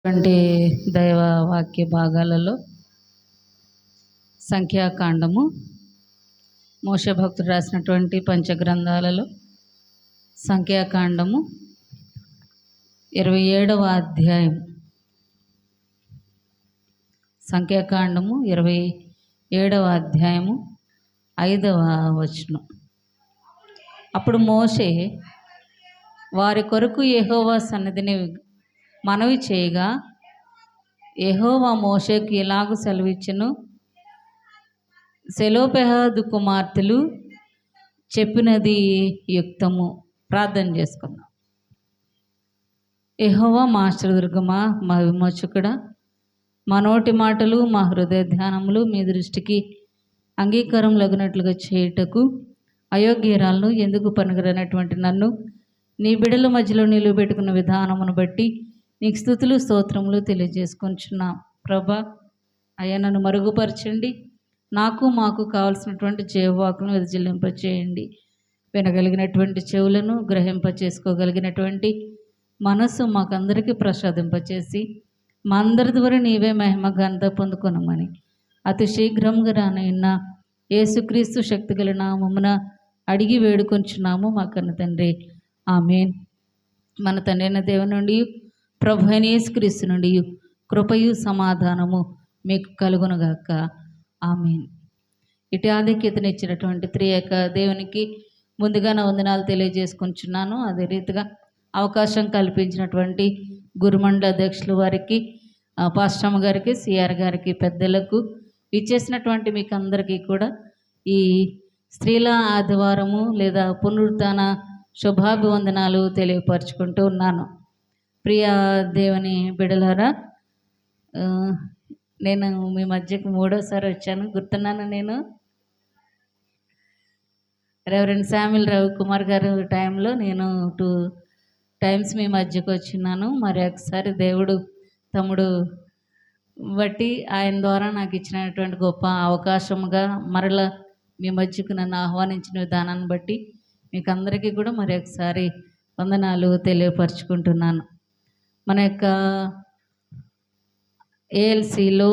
వంటి దైవ వాక్య భాగాలలో సంఖ్యాకాండము, మోషే భక్తుడు రాసినటువంటి పంచగ్రంథాలలో సంఖ్యాకాండము 27వ అధ్యాయం. సంఖ్యాకాండము 27వ అధ్యాయము 5వ వచనం. అప్పుడు మోషే వారి కొరకు యెహోవా సన్నిధిని మనవి చేయగా, యెహోవా మోషేకు ఇలాగు సెలవిచ్చెను, సెలోపెహాదు కుమార్తెలు చెప్పినది యుక్తము. ప్రార్థన చేసుకుందాం. యెహోవా మా ఆశ్రయదుర్గమా, మా విమోచకుడా, మా నోటి మాటలు మా హృదయ ధ్యానములు మీ దృష్టికి అంగీకారం లగినట్లుగా చేయుటకు అయోగ్యరాలను ఎందుకు పనికిరానటువంటి నన్ను నీ బిడ్డల మధ్యలో నిలువబెట్టుకున్న విధానమును బట్టి నీకు స్తుతులు స్తోత్రములు తెలియజేసుకుంటున్నాం. ప్రభా, అయ్యా నన్ను మరుగుపరచండి. నాకు మాకు కావలసినటువంటి జీవవాకులను వెదజల్లింపచేయండి. వినగలిగినటువంటి చెవులను గ్రహింపచేసుకోగలిగినటువంటి మనస్సు మాకందరికీ ప్రసాదింపచేసి మా అందరి ద్వారా నీవే మహిమ ఘనత పొందుకొనమని అతి శీఘ్రంగా రానైనా యేసుక్రీస్తు శక్తిగల నామమున అడిగి వేడుకొంచున్నాము మా కన్న తండ్రి, ఆమేన్. మన తండ్రి అయిన దేవుని నుండి, ప్రభు అయిన యేసుక్రీస్తు నుండి కృపయు సమాధానము మీకు కలుగునుగాక, ఆమేన్. ఇటు ఆధిక్యతనిచ్చినటువంటి త్రియేక దేవునికి ముందుగా నా వందనాలు తెలియజేసుకుంటున్నాను. అదే రీతిగా అవకాశం కల్పించినటువంటి గురుమండల అధ్యక్షులు వారికి, పాస్టమ్ గారికి, సిఆర్ గారికి, పెద్దలకు, ఇచ్చేసినటువంటి మీకు అందరికీ కూడా ఈ స్త్రీల ఆదివారము లేదా పునరుత్థాన శుభాభివందనాలు తెలియపరుచుకుంటూ ఉన్నాను. ప్రియ దేవుని బిడ్డలారా, నేను మీ మధ్యకు 3వసారి వచ్చాను. గుర్తున్నాను. నేను రెవరెండ్ శామ్యుల్ రవికుమార్ గారు టైంలో నేను 2 టైమ్స్ మీ మధ్యకు వచ్చినాను. మరి ఒకసారి దేవుడు తమ్ముడు బట్టి ఆయన ద్వారా నాకు ఇచ్చినటువంటి గొప్ప అవకాశముగా మరలా మీ మధ్యకు నన్ను ఆహ్వానించిన విధానాన్ని బట్టి మీకు అందరికీ కూడా మరి ఒకసారి వందనాలు తెలియపరుచుకుంటున్నాను. మన యొక్క ఏఎల్సీలో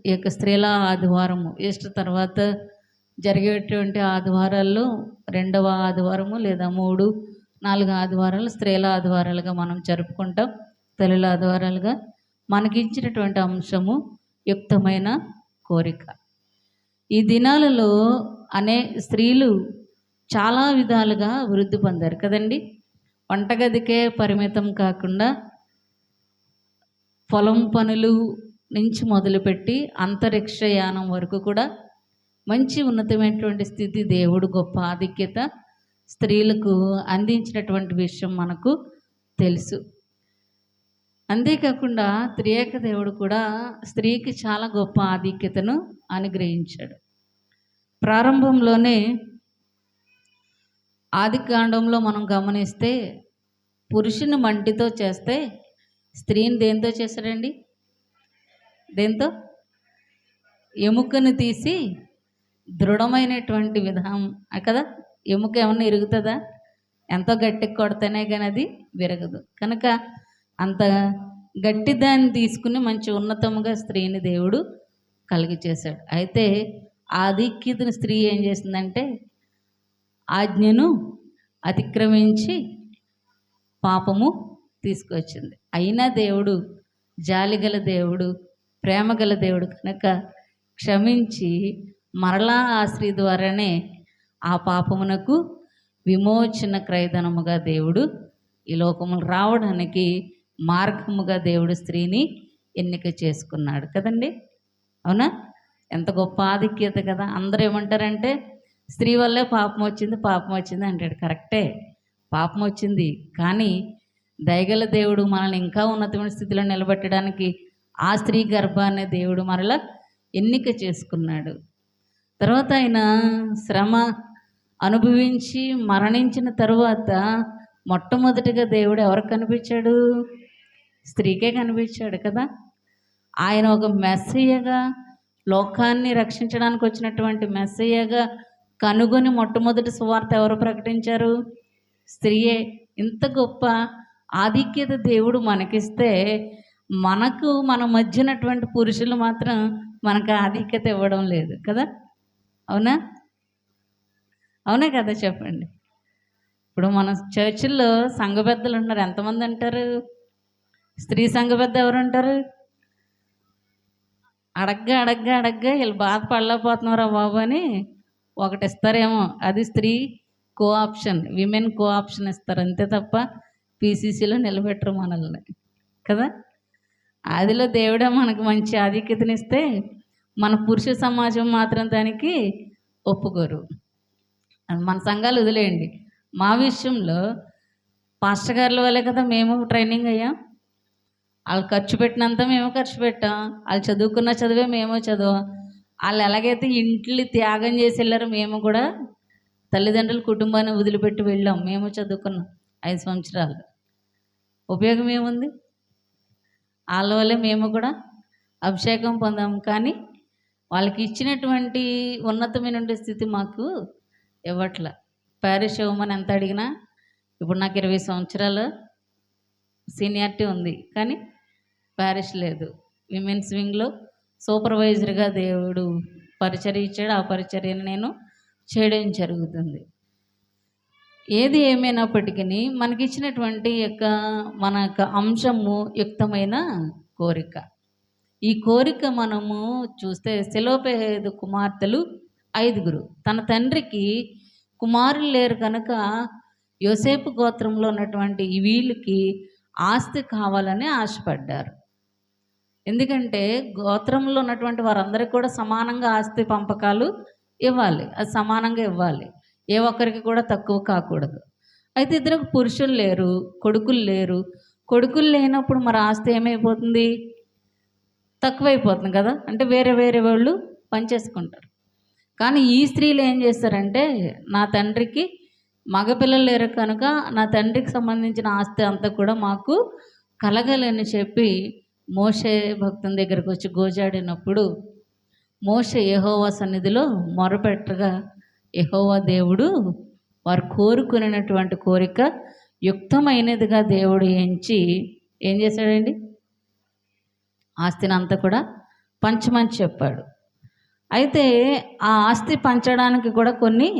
ఈ యొక్క స్త్రీల ఆదివారము ఈస్టర్ తర్వాత జరిగేటువంటి ఆదివారాల్లో 2వ ఆదివారము లేదా 3, 4 ఆదివారాలు స్త్రీల ఆదివారాలుగా మనం జరుపుకుంటాం. తల్లుల ఆదివారాలుగా మనకి ఇచ్చినటువంటి అంశము యుక్తమైన కోరిక. ఈ దినాలలో స్త్రీలు చాలా విధాలుగా వృద్ధి పొందారు కదండి. వంటగదికే పరిమితం కాకుండా పొలం పనులు నుంచి మొదలుపెట్టి అంతరిక్షయానం వరకు కూడా మంచి ఉన్నతమైనటువంటి స్థితి దేవుడు గొప్ప ఆధిక్యత స్త్రీలకు అందించినటువంటి విషయం మనకు తెలుసు. అంతేకాకుండా త్రియేక దేవుడు కూడా స్త్రీకి చాలా గొప్ప ఆధిక్యతను అనుగ్రహించాడు. ప్రారంభంలోనే ఆదికాండంలో మనం గమనిస్తే పురుషుని మంటితో చేస్తే స్త్రీని దేంతో చేశాడండి? దేంతో? ఎముకను తీసి దృఢమైనటువంటి విధానం కదా. ఎముక ఏమన్నా ఇరుగుతుందా? ఎంతో గట్టిగా కొడితేనే కానీ అది విరగదు. కనుక అంత గట్టి దాన్ని తీసుకుని మంచి ఉన్నతముగా స్త్రీని దేవుడు కలిగి చేశాడు. అయితే ఆధిక్యతను స్త్రీ ఏం చేసిందంటే ఆజ్ఞను అతిక్రమించి పాపము తీసుకొచ్చింది. అయినా దేవుడు జాలిగల దేవుడు, ప్రేమగల దేవుడు కనుక క్షమించి మరలా ఆ స్త్రీ ద్వారానే ఆ పాపమునకు విమోచన క్రయధనముగా దేవుడు ఈ లోకములు రావడానికి మార్గముగా దేవుడు స్త్రీని ఎన్నిక చేసుకున్నాడు కదండి. అవునా? ఎంత గొప్ప ఆధిక్యత కదా. అందరూ ఏమంటారంటే స్త్రీ వల్లే పాపం వచ్చింది అంటాడు. కరెక్టే, పాపం వచ్చింది. కానీ దయగల దేవుడు మనల్ని ఇంకా ఉన్నతమైన స్థితిలో నిలబెట్టడానికి ఆ స్త్రీ గర్భాన్ని దేవుడు మరలా ఎన్నిక చేసుకున్నాడు. తర్వాత ఆయన శ్రమ అనుభవించి మరణించిన తరువాత మొట్టమొదటిగా దేవుడు ఎవరికి కనిపించాడు? స్త్రీకే కనిపించాడు కదా. ఆయన ఒక మెస్సయ్యగా, లోకాన్ని రక్షించడానికి వచ్చినటువంటి మెస్సయ్యగా కనుగొని మొట్టమొదటి సువార్త ఎవరు ప్రకటించారు? స్త్రీయే. ఇంత గొప్ప ఆధిక్యత దేవుడు మనకిస్తే మన మధ్యనటువంటి పురుషులు మాత్రం మనకు ఆధిక్యత ఇవ్వడం లేదు కదా. అవునా అవునా కదా చెప్పండి. ఇప్పుడు మన చర్చిల్లో సంఘ పెద్దలు ఉన్నారు, ఎంతమంది అంటారు? స్త్రీ సంఘ పెద్ద ఎవరు ఉంటారు? అడగ్గా వీళ్ళు బాధపడలేకపోతున్నారా బాబు అని ఒకటి ఇస్తారేమో, అది స్త్రీ కోఆప్షన్, విమెన్ కోఆప్షన్ ఇస్తారు అంతే తప్ప పీసీసీలో నిలబెట్టరు మనల్ని కదా. ఆదిలో దేవుడే మనకు మంచి ఆధిక్యతనిస్తే మన పురుష సమాజం మాత్రం దానికి ఒప్పుకోరు. మన సంఘాలు వదిలేయండి, మా విషయంలో పాస్టర్ గారుల వల్లే కదా మేము ట్రైనింగ్ అయ్యాం. వాళ్ళు ఖర్చు పెట్టినంత మేము ఖర్చు పెట్టాం, వాళ్ళు చదువుకున్న చదివే మేము చదివాం. వాళ్ళు ఎలాగైతే ఇంట్లో త్యాగం చేసి వెళ్ళారో మేము కూడా తల్లిదండ్రుల కుటుంబాన్ని వదిలిపెట్టి వెళ్ళాం. మేము చదువుకున్నాం 5 సంవత్సరాలు, ఉపయోగం ఏముంది? వాళ్ళ వల్లే మేము కూడా అభిషేకం పొందాము. కానీ వాళ్ళకి ఇచ్చినటువంటి ఉన్నతమైన స్థితి మాకు ఇవ్వట్లే. ప్యారిష్ ఇవ్వమని ఎంత అడిగినా, ఇప్పుడు నాకు 20 సంవత్సరాలు సీనియారిటీ ఉంది కానీ ప్యారిష్ లేదు. విమెన్స్ వింగ్లో సూపర్వైజర్గా దేవుడు పరిచర్య ఇచ్చాడు, ఆ పరిచర్యను నేను చేయడం జరుగుతుంది. ఏది ఏమైనప్పటికీ మనకిచ్చినటువంటి మన యొక్క అంశము యుక్తమైన కోరిక. ఈ కోరిక మనము చూస్తే సెలోపేదు కుమార్తెలు 5. తన తండ్రికి కుమారులు లేరు కనుక యోసేపు గోత్రంలో ఉన్నటువంటి వీళ్ళకి ఆస్తి కావాలని ఆశపడ్డారు. ఎందుకంటే గోత్రంలో ఉన్నటువంటి వారందరికీ కూడా సమానంగా ఆస్తి పంపకాలు ఇవ్వాలి, అది సమానంగా ఇవ్వాలి, ఏ ఒక్కరికి కూడా తక్కువ కాకూడదు. అయితే ఇద్దరికి పురుషులు లేరు, కొడుకులు లేరు. కొడుకులు లేనప్పుడు మరి ఆస్తి ఏమైపోతుంది? తక్కువైపోతుంది కదా. అంటే వేరే వేరే వాళ్ళు పనిచేసుకుంటారు. కానీ ఈ స్త్రీలు ఏం చేస్తారంటే, నా తండ్రికి మగపిల్లలు లేరు కనుక నా తండ్రికి సంబంధించిన ఆస్తి అంతా కూడా మాకు కలగాలని చెప్పి మోషే భక్తుని దగ్గరకు వచ్చి గోజాడినప్పుడు మోషే యెహోవా సన్నిధిలో మొరపెట్టగా యెహోవా దేవుడు వారు కోరుకునేటువంటి కోరిక యుక్తమైనదిగా దేవుడు ఎంచి ఏం చేశాడండి? ఆస్తిని అంతా కూడా పంచమని చెప్పాడు. అయితే ఆ ఆస్తి పంచడానికి కూడా కొన్ని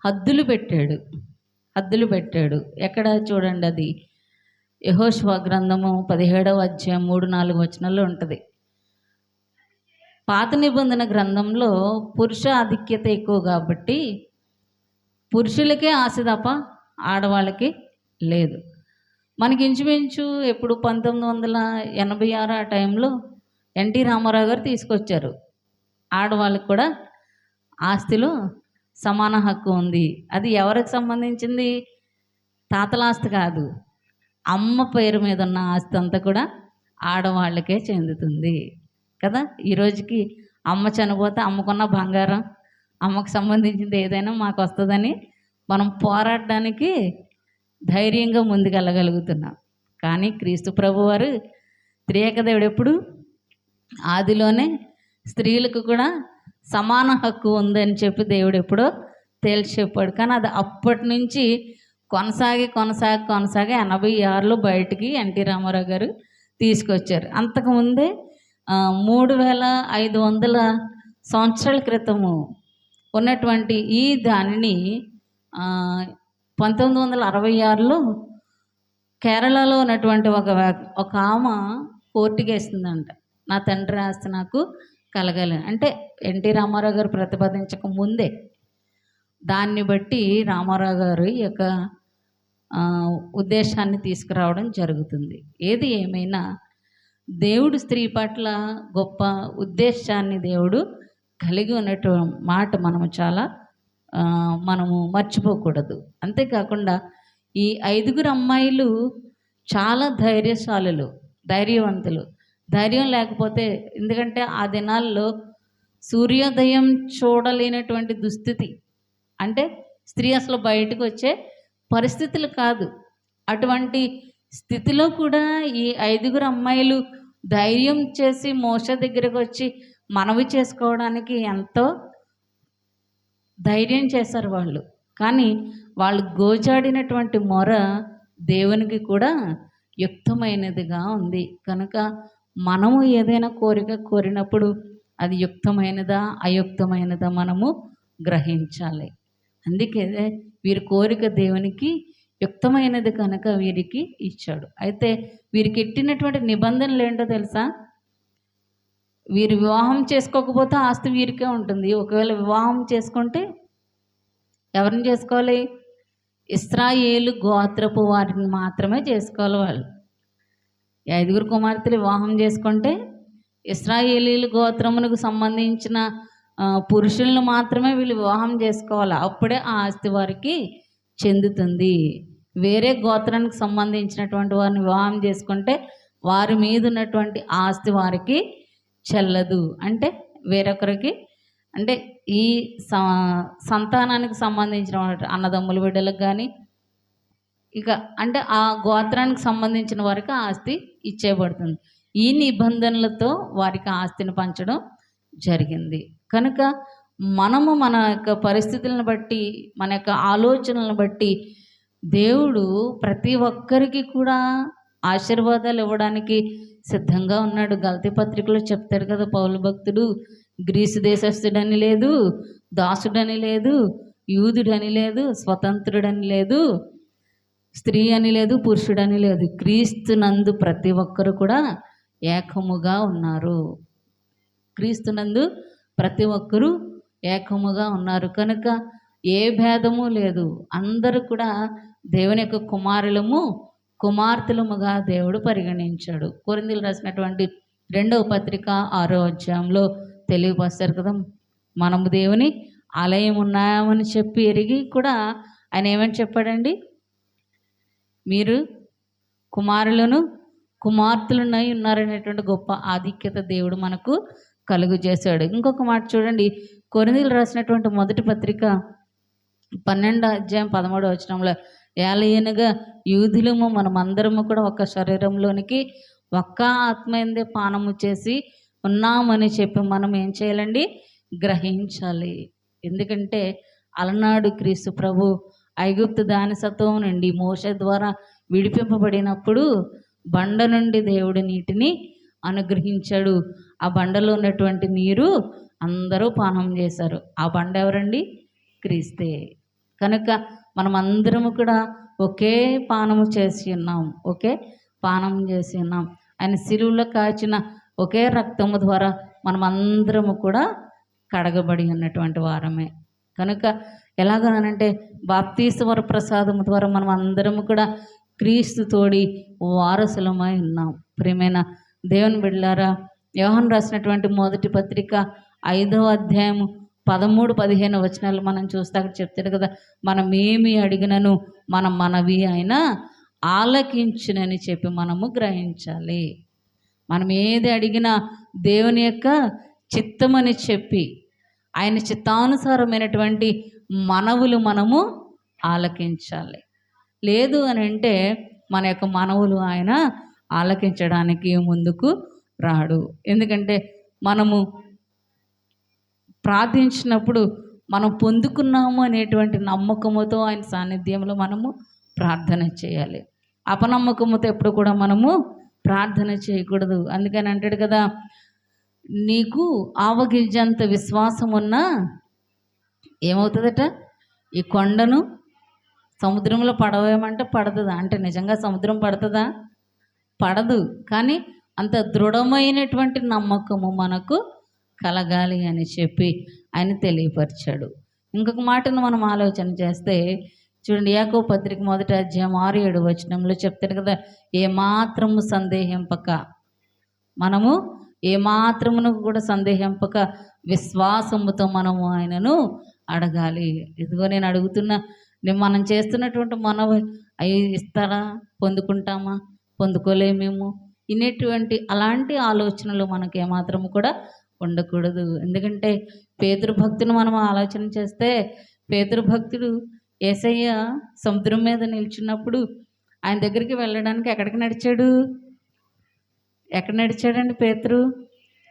హద్దులు పెట్టాడు. ఎక్కడ చూడండి, అది యెహోషువ గ్రంథము 17వ అధ్యాయం 3-4 వచనాల్లో ఉంటుంది. పాత నిబంధన గ్రంథంలో పురుష ఆధిక్యత ఎక్కువ కాబట్టి పురుషులకే ఆస్తి తప్ప ఆడవాళ్ళకి లేదు. మనకి ఇంచుమించు ఎప్పుడు 1986 ఆ టైంలో ఎన్టీ రామారావు గారు తీసుకొచ్చారు, ఆడవాళ్ళకి కూడా ఆస్తిలో సమాన హక్కు ఉంది. అది ఎవరికి సంబంధించింది? తాతల ఆస్తి కాదు, అమ్మ పేరు మీద ఉన్న ఆస్తి అంతా కూడా ఆడవాళ్ళకే చెందుతుంది కదా. ఈరోజుకి అమ్మ చనిపోతే అమ్మకున్న బంగారం, అమ్మకు సంబంధించింది ఏదైనా మాకు వస్తుందని మనం పోరాడడానికి ధైర్యంగా ముందుకెళ్ళగలుగుతున్నాం. కానీ క్రీస్తు ప్రభువారు త్రియేక దేవుడు ఎప్పుడు ఆదిలోనే స్త్రీలకు కూడా సమాన హక్కు ఉందని చెప్పి దేవుడు ఎప్పుడో తేల్చి చెప్పాడు. కానీ అది అప్పటి నుంచి కొనసాగి 86లో బయటికి ఎన్టీ రామారావు గారు తీసుకొచ్చారు. అంతకుముందే 3500 సంవత్సరాల క్రితము ఉన్నటువంటి ఈ దానిని 1966లో కేరళలో ఉన్నటువంటి ఒక ఆమె కోర్టుకి వేస్తుందంట, నా తండ్రి ఆస్తి నాకు కలగాలి అంటే. ఎన్టీ రామారావు గారు ప్రతిపాదించక ముందే దాన్ని బట్టి రామారావు గారు ఈ యొక్క ఉద్దేశాన్ని తీసుకురావడం జరుగుతుంది. ఏది ఏమైనా దేవుడు స్త్రీ పట్ల గొప్ప ఉద్దేశాన్ని దేవుడు కలిగి ఉన్నటువంటి మాట మనము మర్చిపోకూడదు. అంతేకాకుండా ఈ 5 అమ్మాయిలు చాలా ధైర్యవంతులు. ధైర్యం లేకపోతే, ఎందుకంటే ఆ దినాల్లో సూర్యోదయం చూడలేనటువంటి దుస్థితి, అంటే స్త్రీ అసలు బయటకు వచ్చే పరిస్థితులు కాదు. అటువంటి స్థితిలో కూడా ఈ 5 అమ్మాయిలు ధైర్యం చేసి మోషే దగ్గరకు వచ్చి మనవి చేసుకోవడానికి ఎంతో ధైర్యం చేశారు వాళ్ళు. కానీ వాళ్ళు గోజాడినటువంటి మొర దేవునికి కూడా యుక్తమైనదిగా ఉంది. కనుక మనము ఏదైనా కోరిక కోరినప్పుడు అది యుక్తమైనదా అయుక్తమైనదా మనము గ్రహించాలి. అందుకే వీరి కోరిక దేవునికి యుక్తమైనది కనుక వీరికి ఇచ్చాడు. అయితే వీరికి ఎట్టినటువంటి నిబంధనలు ఏంటో తెలుసా? వీరు వివాహం చేసుకోకపోతే ఆస్తి వీరికే ఉంటుంది. ఒకవేళ వివాహం చేసుకుంటే ఎవరిని చేసుకోవాలి? ఇశ్రాయేలు గోత్రపు వారిని మాత్రమే చేసుకోవాలి. వాళ్ళు 5 కుమార్తెలు వివాహం చేసుకుంటే ఇశ్రాయేలీలు గోత్రమునకు సంబంధించిన పురుషులను మాత్రమే వీళ్ళు వివాహం చేసుకోవాలి. అప్పుడే ఆ ఆస్తి వారికి చెందుతుంది. వేరే గోత్రానికి సంబంధించినటువంటి వారిని వివాహం చేసుకుంటే వారి మీద ఉన్నటువంటి ఆస్తి వారికి చెల్లదు. అంటే వేరొకరికి, అంటే ఈ సంతానానికి సంబంధించిన అన్నదమ్ముల బిడ్డలకు కానీ ఇక అంటే ఆ గోత్రానికి సంబంధించిన వారికి ఆస్తి ఇచ్చేయబడుతుంది. ఈ నిబంధనలతో వారికి ఆస్తిని పంచడం జరిగింది. కనుక మనము మన యొక్క పరిస్థితులను బట్టి, మన యొక్క ఆలోచనలను బట్టి దేవుడు ప్రతి ఒక్కరికి కూడా ఆశీర్వాదాలు ఇవ్వడానికి సిద్ధంగా ఉన్నాడు. గలతీ పత్రికలో చెప్తాడు కదా పౌలు భక్తుడు, గ్రీసు దేశస్థుడని లేదు, దాసుడని లేదు, యూదుడని లేదు, స్వతంత్రుడని లేదు, స్త్రీ అని లేదు, పురుషుడని లేదు, క్రీస్తునందు ప్రతి ఒక్కరు కూడా ఏకముగా ఉన్నారు. క్రీస్తునందు ప్రతి ఒక్కరూ ఏకముగా ఉన్నారు. కనుక ఏ భేదము లేదు. అందరూ కూడా దేవుని యొక్క కుమార్తెలముగా దేవుడు పరిగణించాడు. కొరింథీయులు రాసినటువంటి 2వ పత్రిక 6వ అధ్యాయంలో తెలియపరుస్తారు కదా, మనము దేవుని ఆలయం ఉన్నామని చెప్పి ఎరిగి కూడా ఆయన ఏమని చెప్పాడండి? మీరు కుమార్తెలునై ఉన్నారనేటువంటి గొప్ప ఆధిక్యత దేవుడు మనకు కలుగు చేశాడు. ఇంకొక మాట చూడండి, కొరింథీయులు రాసినటువంటి 1వ పత్రిక 12వ అధ్యాయం 13వ వచనంలో, ఏలయనగా యూదులము మనమందరము కూడా ఒక శరీరంలోనికి ఒక్క ఆత్మయందే పానము చేసి ఉన్నామని చెప్పి మనం ఏం చేయాలండి? గ్రహించాలి. ఎందుకంటే అలనాడు క్రీస్తు ప్రభు ఐగుప్తు దానిసత్వం నుండి మోషే ద్వారా విడిపింపబడినప్పుడు బండ నుండి దేవుడు నీటిని అనుగ్రహించాడు. ఆ బండలో ఉన్నటువంటి నీరు అందరూ పానం చేశారు. ఆ బండ ఎవరండి? క్రీస్తే. కనుక మనం అందరము కూడా ఒకే పానము చేసి ఉన్నాం, ఆయన శిలువలో కాచిన ఒకే రక్తము ద్వారా మనం అందరము కూడా కడగబడి ఉన్నటువంటి వారమే. కనుక ఎలాగనంటే బాప్తీస్మ ప్రసాదము ద్వారా మనం అందరము కూడా క్రీస్తు తోడి వారసులమై ఉన్నాం. ప్రియమైన దేవుని బిడ్డలారా, యోహాను రాసినటువంటి 1వ పత్రిక 5వ అధ్యాయం 13-15 వచనాలు మనం చూస్తే అక్కడ చెప్తాడు కదా, మనం ఏమి అడిగినను మన మనవి ఆయన ఆలకించునని చెప్పి మనము గ్రహించాలి. మనం ఏది అడిగినా దేవుని యొక్క చిత్తమని చెప్పి ఆయన చిత్తానుసారమైనటువంటి మనవులు మనము ఆలకించాలి. లేదు అని అంటే మన యొక్క మనవులు ఆయన ఆలకించడానికి ముందుకు రాడు. ఎందుకంటే మనము ప్రార్థించినప్పుడు మనం పొందుకున్నాము అనేటువంటి నమ్మకముతో ఆయన సాన్నిధ్యంలో మనము ప్రార్థన చేయాలి. అపనమ్మకముతో ఎప్పుడు కూడా మనము ప్రార్థన చేయకూడదు. అందుకని అంటాడు కదా, నీకు ఆవగింజంత విశ్వాసం ఉన్నా ఏమవుతుందట, ఈ కొండను సముద్రంలో పడవేమంటే పడుతుందా? అంటే నిజంగా సముద్రం పడుతుందా? పడదు. కానీ అంత దృఢమైనటువంటి నమ్మకము మనకు కలగాలి అని చెప్పి ఆయన తెలియపరిచాడు. ఇంకొక మాటను మనం ఆలోచన చేస్తే చూడండి, యాకోబు పత్రిక 1వ అధ్యాయం 6-7 వచనంలో చెప్తాడు కదా, ఏమాత్రము సందేహింపక, మనము ఏమాత్రమును కూడా సందేహింపక విశ్వాసముతో మనము ఆయనను అడగాలి. ఇదిగో నేను అడుగుతున్నా, మనం చేస్తున్నటువంటి మనవి అవి ఇస్తారా, పొందుకుంటామా, పొందుకోలేమేమో ఇనేటువంటి అలాంటి ఆలోచనలు మనకు ఏమాత్రము కూడా ఉండకూడదు. ఎందుకంటే పేతురు భక్తుని మనం ఆలోచన చేస్తే, పేతురు భక్తుడు యేసయ్య సముద్రం మీద నిల్చున్నప్పుడు ఆయన దగ్గరికి వెళ్ళడానికి ఎక్కడికి నడిచాడు? ఎక్కడ నడిచాడండి పేతురు?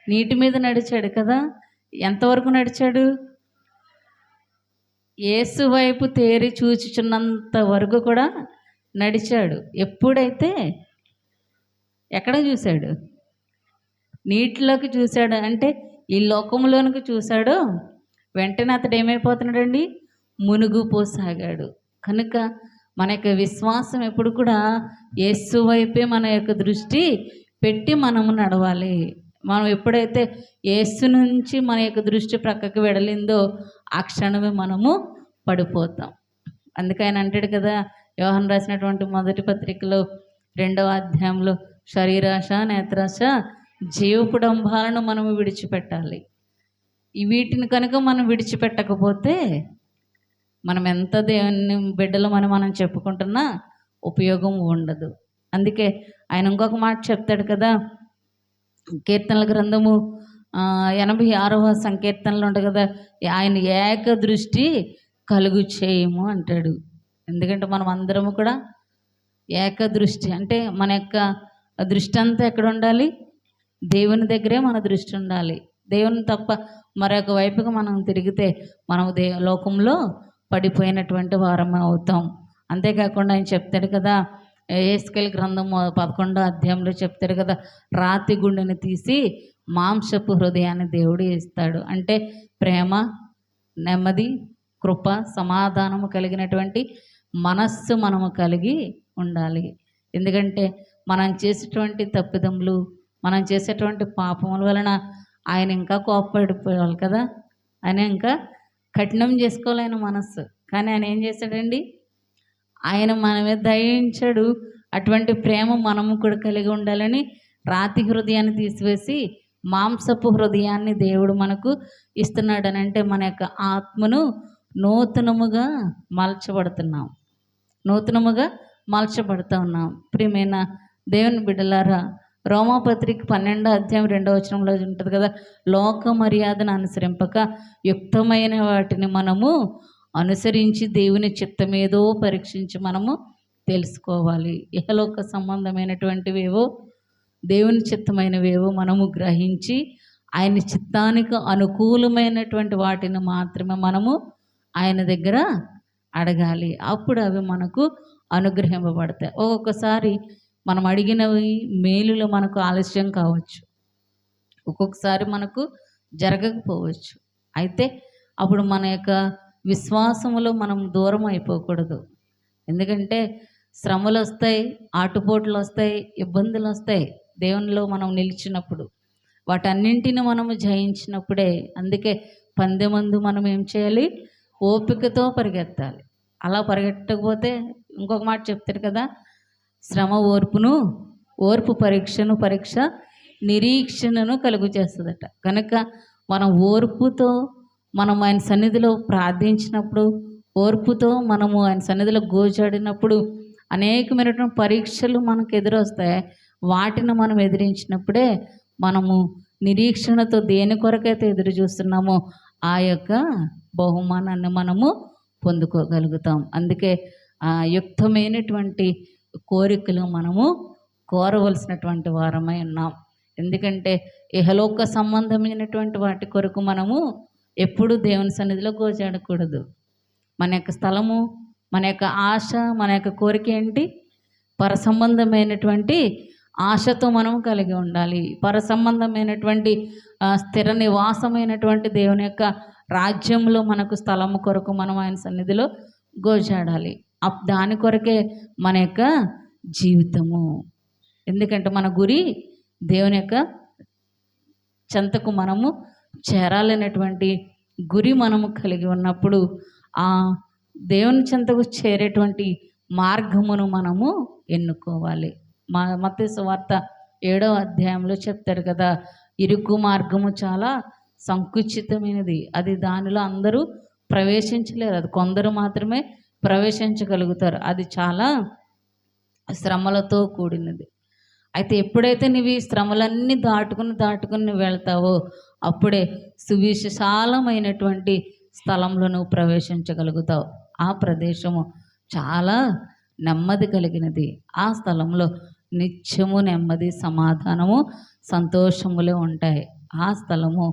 నీటి మీద నడిచాడు కదా. ఎంతవరకు నడిచాడు? యేసు వైపు తేరి చూచుచున్నంత వరకు కూడా నడిచాడు. ఎప్పుడైతే ఎక్కడ చూశాడు? నీటిలోకి చూశాడు. అంటే ఈ లోకంలోనికి చూశాడు. వెంటనే అతడు ఏమైపోతున్నాడండి? మునిగిపోసాగాడు. కనుక మన యొక్క విశ్వాసం ఎప్పుడు కూడా యేసు వైపే మన యొక్క దృష్టి పెట్టి మనము నడవాలి. మనం ఎప్పుడైతే యేసు నుంచి మన యొక్క దృష్టి ప్రక్కకి వెడలిందో ఆ క్షణమే మనము పడిపోతాం. అందుకే ఆయన అంటాడు కదా, యోహాను రాసినటువంటి మొదటి పత్రికలో 2వ అధ్యాయంలో, శరీరాశ, నేత్రాశ, జీవపుడంబాలను మనము విడిచిపెట్టాలి. వీటిని కనుక మనం విడిచిపెట్టకపోతే మనం ఎంత దేవుని బిడ్డలమని మనం చెప్పుకుంటున్నా ఉపయోగం ఉండదు. అందుకే ఆయన ఇంకొక మాట చెప్తాడు కదా, కీర్తనల గ్రంథము 86వ సంకీర్తనలు ఉంటుంది కదా, ఆయన ఏక దృష్టి కలుగు చేయము అంటాడు. ఎందుకంటే మనం అందరము కూడా ఏకదృష్టి అంటే మన యొక్క దృష్టి అంతా ఎక్కడ ఉండాలి? దేవుని దగ్గరే మన దృష్టి ఉండాలి. దేవుని తప్ప మరొక వైపుగా మనం తిరిగితే మనం లోకంలో పడిపోయినటువంటి వారమే అవుతాం. అంతేకాకుండా ఆయన చెప్తాడు కదా, యెహెజ్కేలు గ్రంథం 11వ అధ్యాయంలో చెప్తాడు కదా, రాతి గుండెని తీసి మాంసపు హృదయాన్ని దేవుడు ఇస్తాడు. అంటే ప్రేమ, నెమ్మది, కృప, సమాధానము కలిగినటువంటి మనస్సు మనము కలిగి ఉండాలి. ఎందుకంటే మనం చేసేటువంటి తప్పిదములు, మనం చేసేటువంటి పాపముల వలన ఆయన ఇంకా కోప్పడిపోవాలి కదా. ఆయన ఇంకా కఠినం చేసుకోలేని మనస్సు. కానీ ఆయన ఏం చేశాడండి? ఆయన మన మీద దయించాడు. అటువంటి ప్రేమ మనము కూడా కలిగి ఉండాలని రాతి హృదయాన్ని తీసివేసి మాంసపు హృదయాన్ని దేవుడు మనకు ఇస్తున్నాడని. అంటే మన యొక్క ఆత్మను నూతనముగా మలచబడుతున్నాం, నూతనముగా మలచబడుతూ ఉన్నాం. ప్రియమైన దేవుని బిడ్డలారా, రోమాపత్రిక 12వ అధ్యాయం 2వ వచనంలో ఉంటుంది కదా, లోక మర్యాదను అనుసరింపక యుక్తమైన వాటిని మనము అనుసరించి దేవుని చిత్తమేదో పరీక్షించి మనము తెలుసుకోవాలి. ఇహలోక సంబంధమైనటువంటివేవో దేవుని చిత్తమైనవేవో మనము గ్రహించి ఆయన చిత్తానికి అనుకూలమైనటువంటి వాటిని మాత్రమే మనము ఆయన దగ్గర అడగాలి. అప్పుడు అవి మనకు అనుగ్రహింపబడతాయి. ఒక్కొక్కసారి మనం అడిగినవి మేలులు మనకు ఆలస్యం కావచ్చు, ఒక్కొక్కసారి మనకు జరగకపోవచ్చు. అయితే అప్పుడు మన యొక్క విశ్వాసములో మనం దూరం అయిపోకూడదు. ఎందుకంటే శ్రమలు వస్తాయి, ఆటుపోట్లు వస్తాయి, ఇబ్బందులు వస్తాయి. దేవునిలో మనం నిలిచినప్పుడు వాటన్నింటిని మనము జయించినప్పుడే. అందుకే పందెమందు మనం ఏం చేయాలి? ఓపికతో పరిగెత్తాలి. అలా పరిగెట్టకపోతే ఇంకొక మాట చెప్తారు కదా, శ్రమ ఓర్పును, ఓర్పు పరీక్షను, పరీక్ష నిరీక్షణను కలుగు చేస్తుందట. కనుక మనం ఓర్పుతో మనం ఆయన సన్నిధిలో ప్రార్థించినప్పుడు, ఓర్పుతో మనము ఆయన సన్నిధిలో గోజాడినప్పుడు అనేకమైనటువంటి పరీక్షలు మనకు ఎదురొస్తాయి. వాటిని మనం ఎదిరించినప్పుడే మనము నిరీక్షణతో దేని కొరకైతే ఎదురు చూస్తున్నామో ఆ యొక్క బహుమానాన్ని మనము పొందుకోగలుగుతాం. అందుకే యుక్తమైనటువంటి కోరికలు మనము కోరవలసినటువంటి వారమై ఉన్నాం. ఎందుకంటే ఇహలోక సంబంధమైనటువంటి వాటి కొరకు మనము ఎప్పుడు దేవుని సన్నిధిలో గోచాడకూడదు. మన యొక్క స్థలము, మన యొక్క ఆశ, మన యొక్క కోరిక ఏంటి? పరసంబంధమైనటువంటి ఆశతో మనం కలిగి ఉండాలి. పరసంబంధమైనటువంటి స్థిర నివాసమైనటువంటి దేవుని యొక్క రాజ్యంలో మనకు స్థలము కొరకు మనం ఆయన సన్నిధిలో గోచాడాలి. దాని కొరకే మన యొక్క జీవితము. ఎందుకంటే మన గురి దేవుని యొక్క చెంతకు మనము చేరాలనేటువంటి గురి మనము కలిగి ఉన్నప్పుడు ఆ దేవుని చెంతకు చేరేటువంటి మార్గమును మనము ఎన్నుకోవాలి. మత్తయి సువార్త 7వ అధ్యాయంలో చెప్తారు కదా, ఇరుకు మార్గము చాలా సంకుచితమైనది, అది దానిలో అందరూ ప్రవేశించలేరు, అది కొందరు మాత్రమే ప్రవేశించగలుగుతారు, అది చాలా శ్రమలతో కూడినది. అయితే ఎప్పుడైతే నువ్వు ఈ శ్రమలన్నీ దాటుకుని నువ్వు వెళ్తావో అప్పుడే సువిశాలమైనటువంటి స్థలంలో నువ్వు ప్రవేశించగలుగుతావు. ఆ ప్రదేశము చాలా నెమ్మది కలిగినది. ఆ స్థలంలో నిత్యము నెమ్మది, సమాధానము, సంతోషములే ఉంటాయి. ఆ స్థలము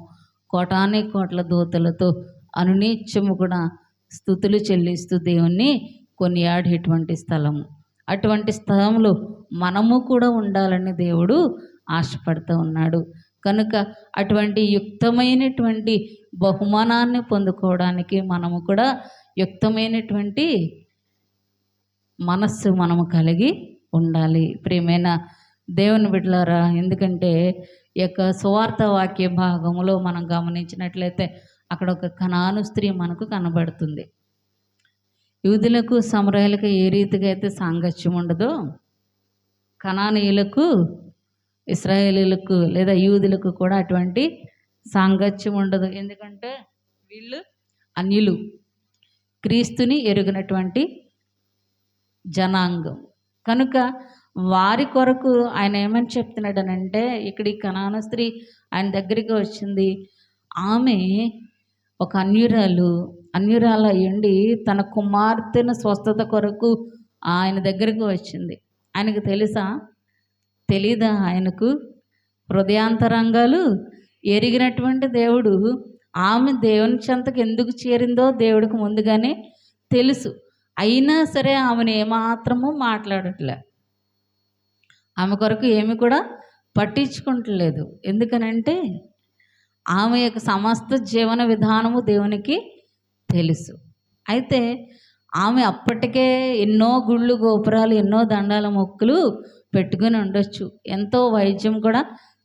కోటాని కోట్ల దూతలతో అనునిత్యము కూడా స్తుతులు చెల్లిస్తూ దేవుణ్ణి కొనియాడేటువంటి స్థలము. అటువంటి స్థలంలో మనము కూడా ఉండాలని దేవుడు ఆశపడుతూ ఉన్నాడు. కనుక అటువంటి యుక్తమైనటువంటి బహుమానాన్ని పొందుకోవడానికి మనము కూడా యుక్తమైనటువంటి మనస్సు మనము కలిగి ఉండాలి. ప్రియమైన దేవుని బిడ్డలారా, ఎందుకంటే ఈ యొక్క సువార్త వాక్య భాగంలో మనం గమనించినట్లయితే అక్కడ ఒక కనాను స్త్రీ మనకు కనబడుతుంది. యూదులకు సమరయులకు ఏ రీతిగా అయితే సాంగత్యం ఉండదో, కనానీయులకు ఇశ్రాయేలీలకు లేదా యూదులకు కూడా అటువంటి సాంగత్యం ఉండదు. ఎందుకంటే వీళ్ళు అన్యులు, క్రీస్తుని ఎరుగినటువంటి జనాంగం. కనుక వారి కొరకు ఆయన ఏమని చెప్తున్నాడనంటే, ఇక్కడ ఈ కనాను స్త్రీ ఆయన దగ్గరికి వచ్చింది. ఆమె ఒక అన్యురాలు అయ్యండి తన కుమార్తెను స్వస్థత కొరకు ఆయన దగ్గరికి వచ్చింది. ఆయనకు తెలుసా? తెలీదా? ఆయనకు హృదయాంతరంగాలు ఎరిగినటువంటి దేవుడు ఆమె దేవుని చెంతకు ఎందుకు చేరిందో దేవుడికి ముందుగానే తెలుసు. అయినా సరే ఆమెను ఏమాత్రము మాట్లాడట్లే, ఆమె కొరకు ఏమి కూడా పట్టించుకుంటలేదు. ఎందుకనంటే ఆమె యొక్క సమస్త జీవన విధానము దేవునికి తెలుసు. అయితే ఆమె అప్పటికే ఎన్నో గుళ్ళు గోపురాలు, ఎన్నో దండాల మొక్కులు పెట్టుకుని ఉండొచ్చు, ఎంతో వైద్యం కూడా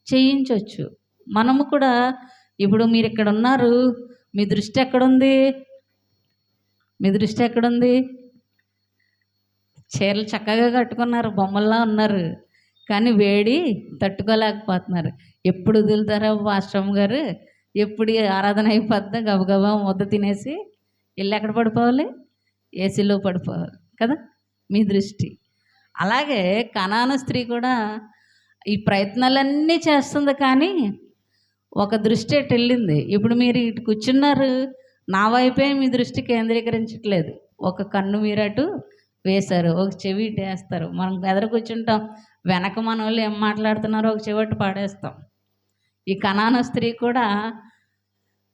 చేయించవచ్చు. మనము కూడా ఇప్పుడు మీరు ఇక్కడ ఉన్నారు, మీ దృష్టి ఎక్కడుంది? మీ దృష్టి ఎక్కడుంది? చీరలు చక్కగా కట్టుకున్నారు, బొమ్మల్లా ఉన్నారు, కానీ వేడి తట్టుకోలేకపోతున్నారు. ఎప్పుడు వదులుతారా ఆశ్రమం గారు? ఎప్పుడు ఆరాధన అయిపోద్దా గబగబా ముద్ద తినేసి వెళ్ళి ఎక్కడ పడిపోవాలి? ఏసీలో పడిపోవాలి కదా మీ దృష్టి. అలాగే కనాను స్త్రీ కూడా ఈ ప్రయత్నాలన్నీ చేస్తుంది, కానీ ఒక దృష్టి ఎటు వెళ్ళింది. ఇప్పుడు మీరు ఇటు కూర్చున్నారు, నా వైపే మీ దృష్టి కేంద్రీకరించట్లేదు. ఒక కన్ను మీరు అటు వేశారు, ఒక చెవి ఇటు వేస్తారు. మనం ఎదురు కూర్చుంటాం, వెనక మన వాళ్ళు ఏం మాట్లాడుతున్నారో ఒక చెవి పాడేస్తాం. ఈ కనాను స్త్రీ కూడా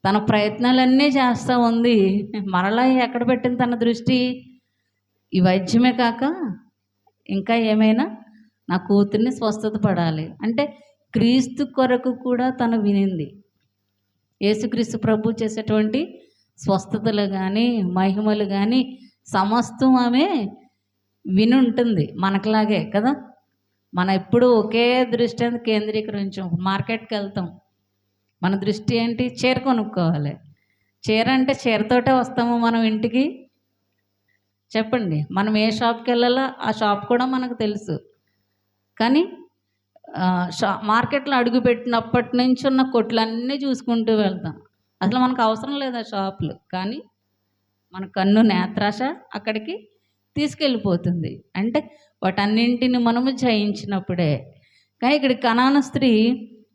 తన ప్రయత్నాలన్నీ చేస్తూ ఉంది. మరలా ఎక్కడ పెట్టింది తన దృష్టి? ఈ వైద్యమే కాక ఇంకా ఏమైనా నా కూతుర్ని స్వస్థత పడాలి అంటే క్రీస్తు కొరకు కూడా తను వినింది. యేసుక్రీస్తు ప్రభు చేసేటువంటి స్వస్థతలు కానీ మహిమలు కానీ సమస్తం ఆమె విని ఉంటుంది. మనకులాగే కదా, మనం ఎప్పుడు ఒకే దృష్టి కేంద్రీకరించాం. మార్కెట్కి వెళ్తాం, మన దృష్టి ఏంటి? చీర కొనుక్కోవాలి. చీర అంటే చీరతోటే వస్తాము మనం ఇంటికి? చెప్పండి. మనం ఏ షాప్కి వెళ్ళాలో ఆ షాప్ కూడా మనకు తెలుసు, కానీ మార్కెట్లో అడుగు పెట్టినప్పటి నుంచి ఉన్న కొట్లన్నీ చూసుకుంటూ వెళ్తాం. అసలు మనకు అవసరం లేదు ఆ షాపులు, కానీ మన కన్ను నేత్రాశ అక్కడికి తీసుకెళ్ళిపోతుంది. అంటే వాటన్నింటిని మనము జయించినప్పుడే. కానీ ఇక్కడ కనాను స్త్రీ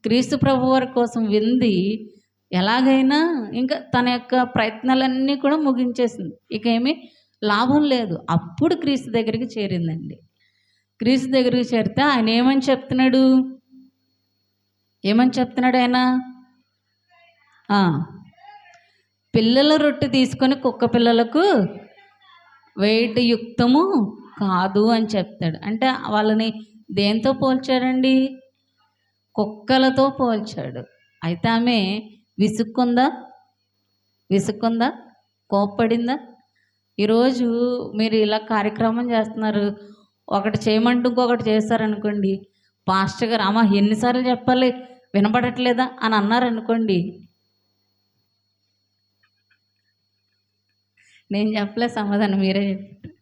క్రీస్తు ప్రభు వారి కోసం వింది, ఎలాగైనా ఇంకా తన యొక్క ప్రయత్నాలన్నీ కూడా ముగించేసింది. ఇక ఏమీ లాభం లేదు. అప్పుడు క్రీస్తు దగ్గరికి చేరిందండి. క్రీస్తు దగ్గరికి చేరితే ఆయన ఏమని చెప్తున్నాడు? ఆయన పిల్లల రొట్టె తీసుకొని కుక్క పిల్లలకు వేయట యుక్తము కాదు అని చెప్తాడు. అంటే వాళ్ళని దేంతో పోల్చాడండి? కుక్కలతో పోల్చాడు. అయితే ఆమె విసుక్కుందా? కోప్పడిందా? ఈరోజు మీరు ఇలా కార్యక్రమం చేస్తున్నారు, ఒకటి చేయమంటూ ఇంకొకటి చేస్తారనుకోండి, పాస్టర్ గారు అమ్మ ఎన్నిసార్లు చెప్పాలి వినపడట్లేదా అని అన్నారనుకోండి, నేను చెప్పలే సమాధానం, మీరే చెప్పారు.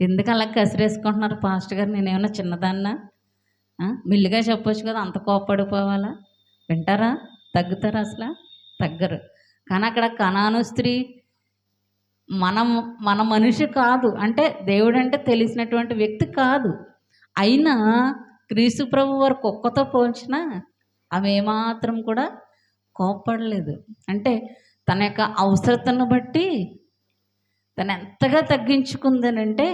ఎందుకు అలా కసిరేసుకుంటున్నారు పాస్టర్ గారు? నేనేమన్నా చిన్నదాన్నా? మిల్లిగా చెప్పొచ్చు కదా, అంత కోప్పడిపోవాలా? వింటారా? తగ్గుతారా? అసలు తగ్గరు. కానీ అక్కడ కనాను స్త్రీ మన మనిషి కాదు, అంటే దేవుడు అంటే తెలిసినటువంటి వ్యక్తి కాదు. అయినా క్రీస్తు ప్రభు వారు కుక్కతో పోల్చినా ఆమె ఏమాత్రం కూడా కోప్పడలేదు. అంటే తన యొక్క అవసరతను బట్టి తను ఎంతగా తగ్గించుకుందనంటే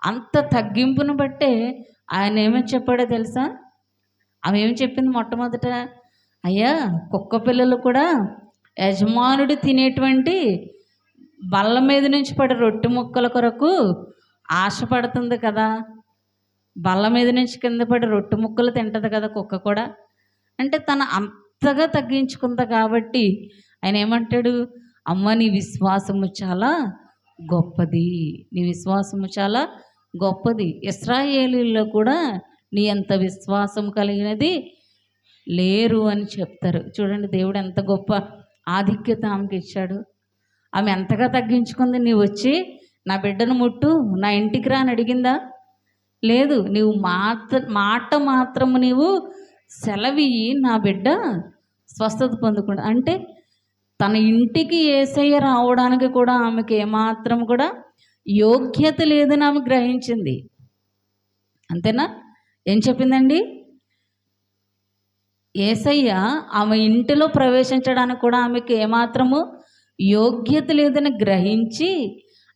అంత తగ్గింపును బట్టే ఆయన ఏమని చెప్పాడో తెలుసా? ఆమె ఏమి చెప్పింది? మొట్టమొదట, అయ్యా కుక్క పిల్లలు కూడా యజమానుడు తినేటువంటి బల్ల మీద నుంచి పడే రొట్టె ముక్కల కొరకు ఆశపడుతుంది కదా, బల్ల మీద నుంచి కింద పడి రొట్టె ముక్కలు తింటుంది కదా కుక్క కూడా. అంటే తను అంతగా తగ్గించుకుంది కాబట్టి ఆయన ఏమంటాడు, అమ్మ నీ విశ్వాసము చాలా గొప్పది, నీ విశ్వాసము చాలా గొప్పది, ఇశ్రాయేలీల్లో కూడా నీ అంత విశ్వాసం కలిగినది లేరు అని చెప్తారు. చూడండి దేవుడు ఎంత గొప్ప ఆధిక్యత ఆమెకి ఇచ్చాడు. ఆమె ఎంతగా తగ్గించుకుంది. నీవు వచ్చి నా బిడ్డను ముట్టు, నా ఇంటికి రా అని అడిగిందా? లేదు. నీవు మాట మాత్రము నీవు సెలవియ్యి, నా బిడ్డ స్వస్థత పొందుకుండా. అంటే తన ఇంటికి యేసయ్య రావడానికి కూడా ఆమెకి ఏమాత్రం కూడా యోగ్యత లేదని ఆమె గ్రహించింది. అంతేనా? ఏం చెప్పిందండి? యేసయ్య ఆమె ఇంటిలో ప్రవేశించడానికి కూడా ఆమెకి ఏమాత్రము యోగ్యత లేదని గ్రహించి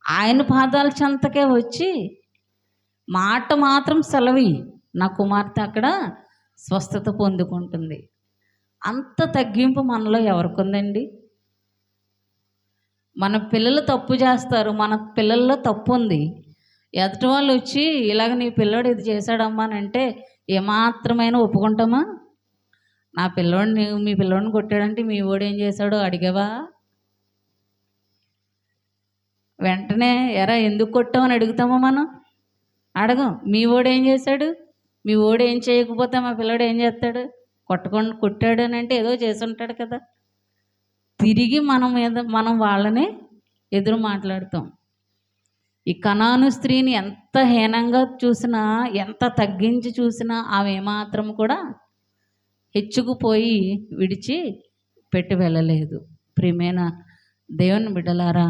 ఆయన పాదాల చెంతకే వచ్చి మాట మాత్రం సెలవి, నా కుమార్తె అక్కడ స్వస్థత పొందుకుంటుంది. అంత తగ్గింపు మనలో ఎవరికి ఉందండి? మన పిల్లలు తప్పు చేస్తారు, మన పిల్లల్లో తప్పు ఉంది. ఎదుటి వాళ్ళు వచ్చి ఇలాగ నీ పిల్లోడు ఇది చేశాడమ్మా అని అంటే ఏమాత్రమైనా ఒప్పుకుంటామా? నా పిల్లోడిని, మీ పిల్లోడిని కొట్టాడంటే మీ వాడు ఏం చేశాడో అడిగావా? వెంటనే ఎరా ఎందుకు కొట్టావు అని అడుగుతామా మనం? అడగం. మీ వాడు ఏం చేశాడు, మీ వాడు ఏం చేయకపోతే మా పిల్లోడు ఏం చేస్తాడు? కొట్టాడు అని అంటే ఏదో చేసి ఉంటాడు కదా. తిరిగి మనం వాళ్ళనే ఎదురు మాట్లాడతాం. ఈ కనాను స్త్రీని ఎంత హీనంగా చూసినా, ఎంత తగ్గించి చూసినా ఆమె ఏమాత్రం కూడా హెచ్చుకుపోయి విడిచి పెట్టి వెళ్ళలేదు. ప్రియమైన దేవుని బిడ్డలారా,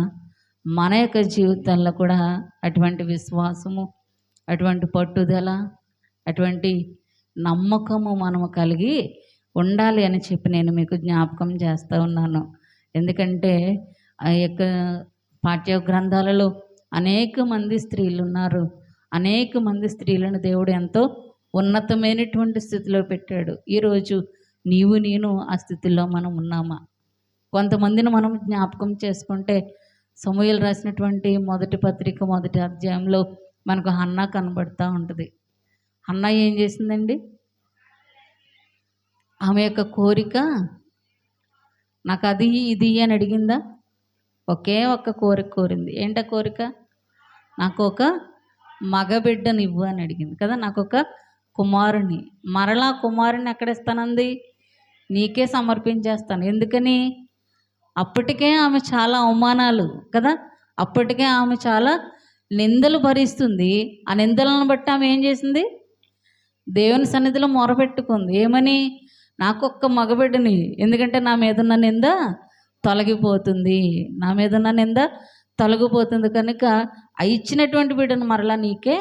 మన యొక్క జీవితాల్లో కూడా అటువంటి విశ్వాసము, అటువంటి పట్టుదల, అటువంటి నమ్మకము మనము కలిగి ఉండాలి అని చెప్పి నేను మీకు జ్ఞాపకం చేస్తూ ఉన్నాను. ఎందుకంటే ఆ యొక్క పాఠ్య గ్రంథాలలో అనేక మంది స్త్రీలు ఉన్నారు. అనేక మంది స్త్రీలను దేవుడు ఎంతో ఉన్నతమైనటువంటి స్థితిలో పెట్టాడు. ఈరోజు నీవు నేను ఆ స్థితిలో మనం ఉన్నామా? కొంతమందిని మనం జ్ఞాపకం చేసుకుంటే సమూయేలు రాసినటువంటి మొదటి పత్రిక మొదటి అధ్యాయంలో మనకు హన్నా కనబడుతూ ఉంటుంది. హన్నా ఏం చేసిందండి? ఆమె యొక్క కోరిక, నాకు అది ఇది అని అడిగిందా? ఒకే ఒక్క కోరిక కోరింది. ఏంట కోరిక? నాకు ఒక మగబిడ్డని ఇవ్వు అని అడిగింది కదా. నాకు ఒక కుమారుని, మరలా కుమారుని ఎక్కడ ఇస్తానంది? నీకే సమర్పించేస్తాను. ఎందుకని? అప్పటికే ఆమె చాలా అవమానాలు కదా, అప్పటికే ఆమె చాలా నిందలు భరిస్తుంది. ఆ నిందలను బట్టి ఆమె ఏం చేసింది? దేవుని సన్నిధిలో మొరపెట్టుకుంది. ఏమని? నాకొక్క మగబిడ్డని, ఎందుకంటే నా మీదున్న నింద తొలగిపోతుంది, నా మీదున్న నింద తొలగిపోతుంది కనుక ఆ ఇచ్చినటువంటి బిడ్డను మరలా నీకే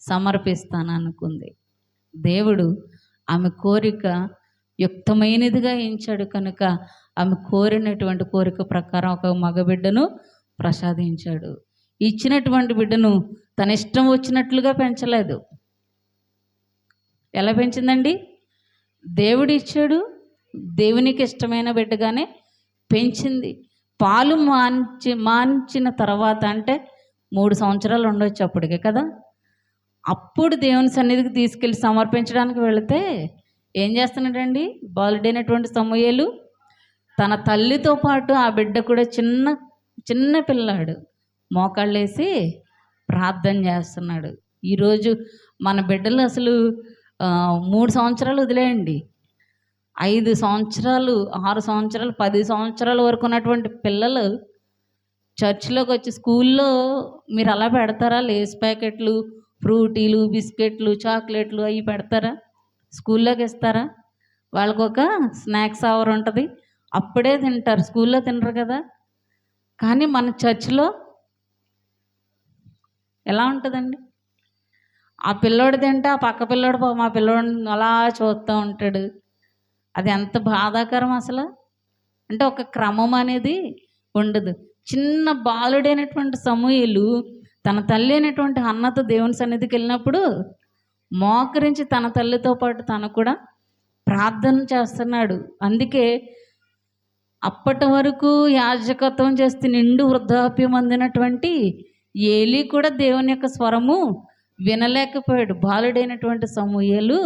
సమర్పిస్తాను అనుకుంది. దేవుడు ఆమె కోరిక యుక్తమైనదిగా ఎంచాడు కనుక ఆమె కోరినటువంటి కోరిక ప్రకారం ఒక మగబిడ్డను ప్రసాదించాడు. ఇచ్చినటువంటి బిడ్డను తన ఇష్టం వచ్చినట్లుగా పెంచలేదు. ఎలా పెంచిందండి? దేవుడు ఇచ్చాడు, దేవునికి ఇష్టమైన బిడ్డగానే పెంచింది. పాలు మాంచిన తర్వాత అంటే 3 సంవత్సరాలు ఉండొచ్చు అప్పటికే కదా. అప్పుడు దేవుని సన్నిధికి తీసుకెళ్ళి సమర్పించడానికి వెళితే ఏం చేస్తున్నాడండి? బాలుడైనటువంటి సమూయేలు తన తల్లితో పాటు ఆ బిడ్డ కూడా చిన్న పిల్లాడు మోకాళ్ళేసి ప్రార్థన చేస్తున్నాడు. ఈరోజు మన బిడ్డలు అసలు 3 సంవత్సరాలు వదిలేయండి, 5 సంవత్సరాలు, 6 సంవత్సరాలు, 10 సంవత్సరాల వరకు ఉన్నటువంటి పిల్లలు చర్చిలోకి వచ్చి స్కూల్లో మీరు అలా పెడతారా? లేస్ ప్యాకెట్లు, ఫ్రూటీలు, బిస్కెట్లు, చాక్లెట్లు అవి పెడతారా? స్కూల్లోకి ఇస్తారా? వాళ్ళకు ఒక స్నాక్స్ అవర్ ఉంటుంది, అప్పుడే తింటారు, స్కూల్లో తినరు కదా. కానీ మన చర్చిలో ఎలా ఉంటుందండి? ఆ పిల్లోడు తింటే ఆ పక్క పిల్లోడు మా పిల్లోడిని అలా చూస్తూ ఉంటాడు. అది ఎంత బాధాకరం అసలు. అంటే ఒక క్రమం అనేది ఉండదు. చిన్న బాలుడైనటువంటి సమూయేలు తన తల్లి అయినటువంటి హన్నతో దేవుని సన్నిధికి వెళ్ళినప్పుడు మోకరించి తన తల్లితో పాటు తను కూడా ప్రార్థన చేస్తున్నాడు. అందుకే అప్పటి వరకు యాజకత్వం చేస్తే నిండు వృద్ధాప్యం అందినటువంటి ఏలీ కూడా దేవుని యొక్క స్వరము వినలేకపోయాడు. బాలుడైనటువంటి సమూయేలు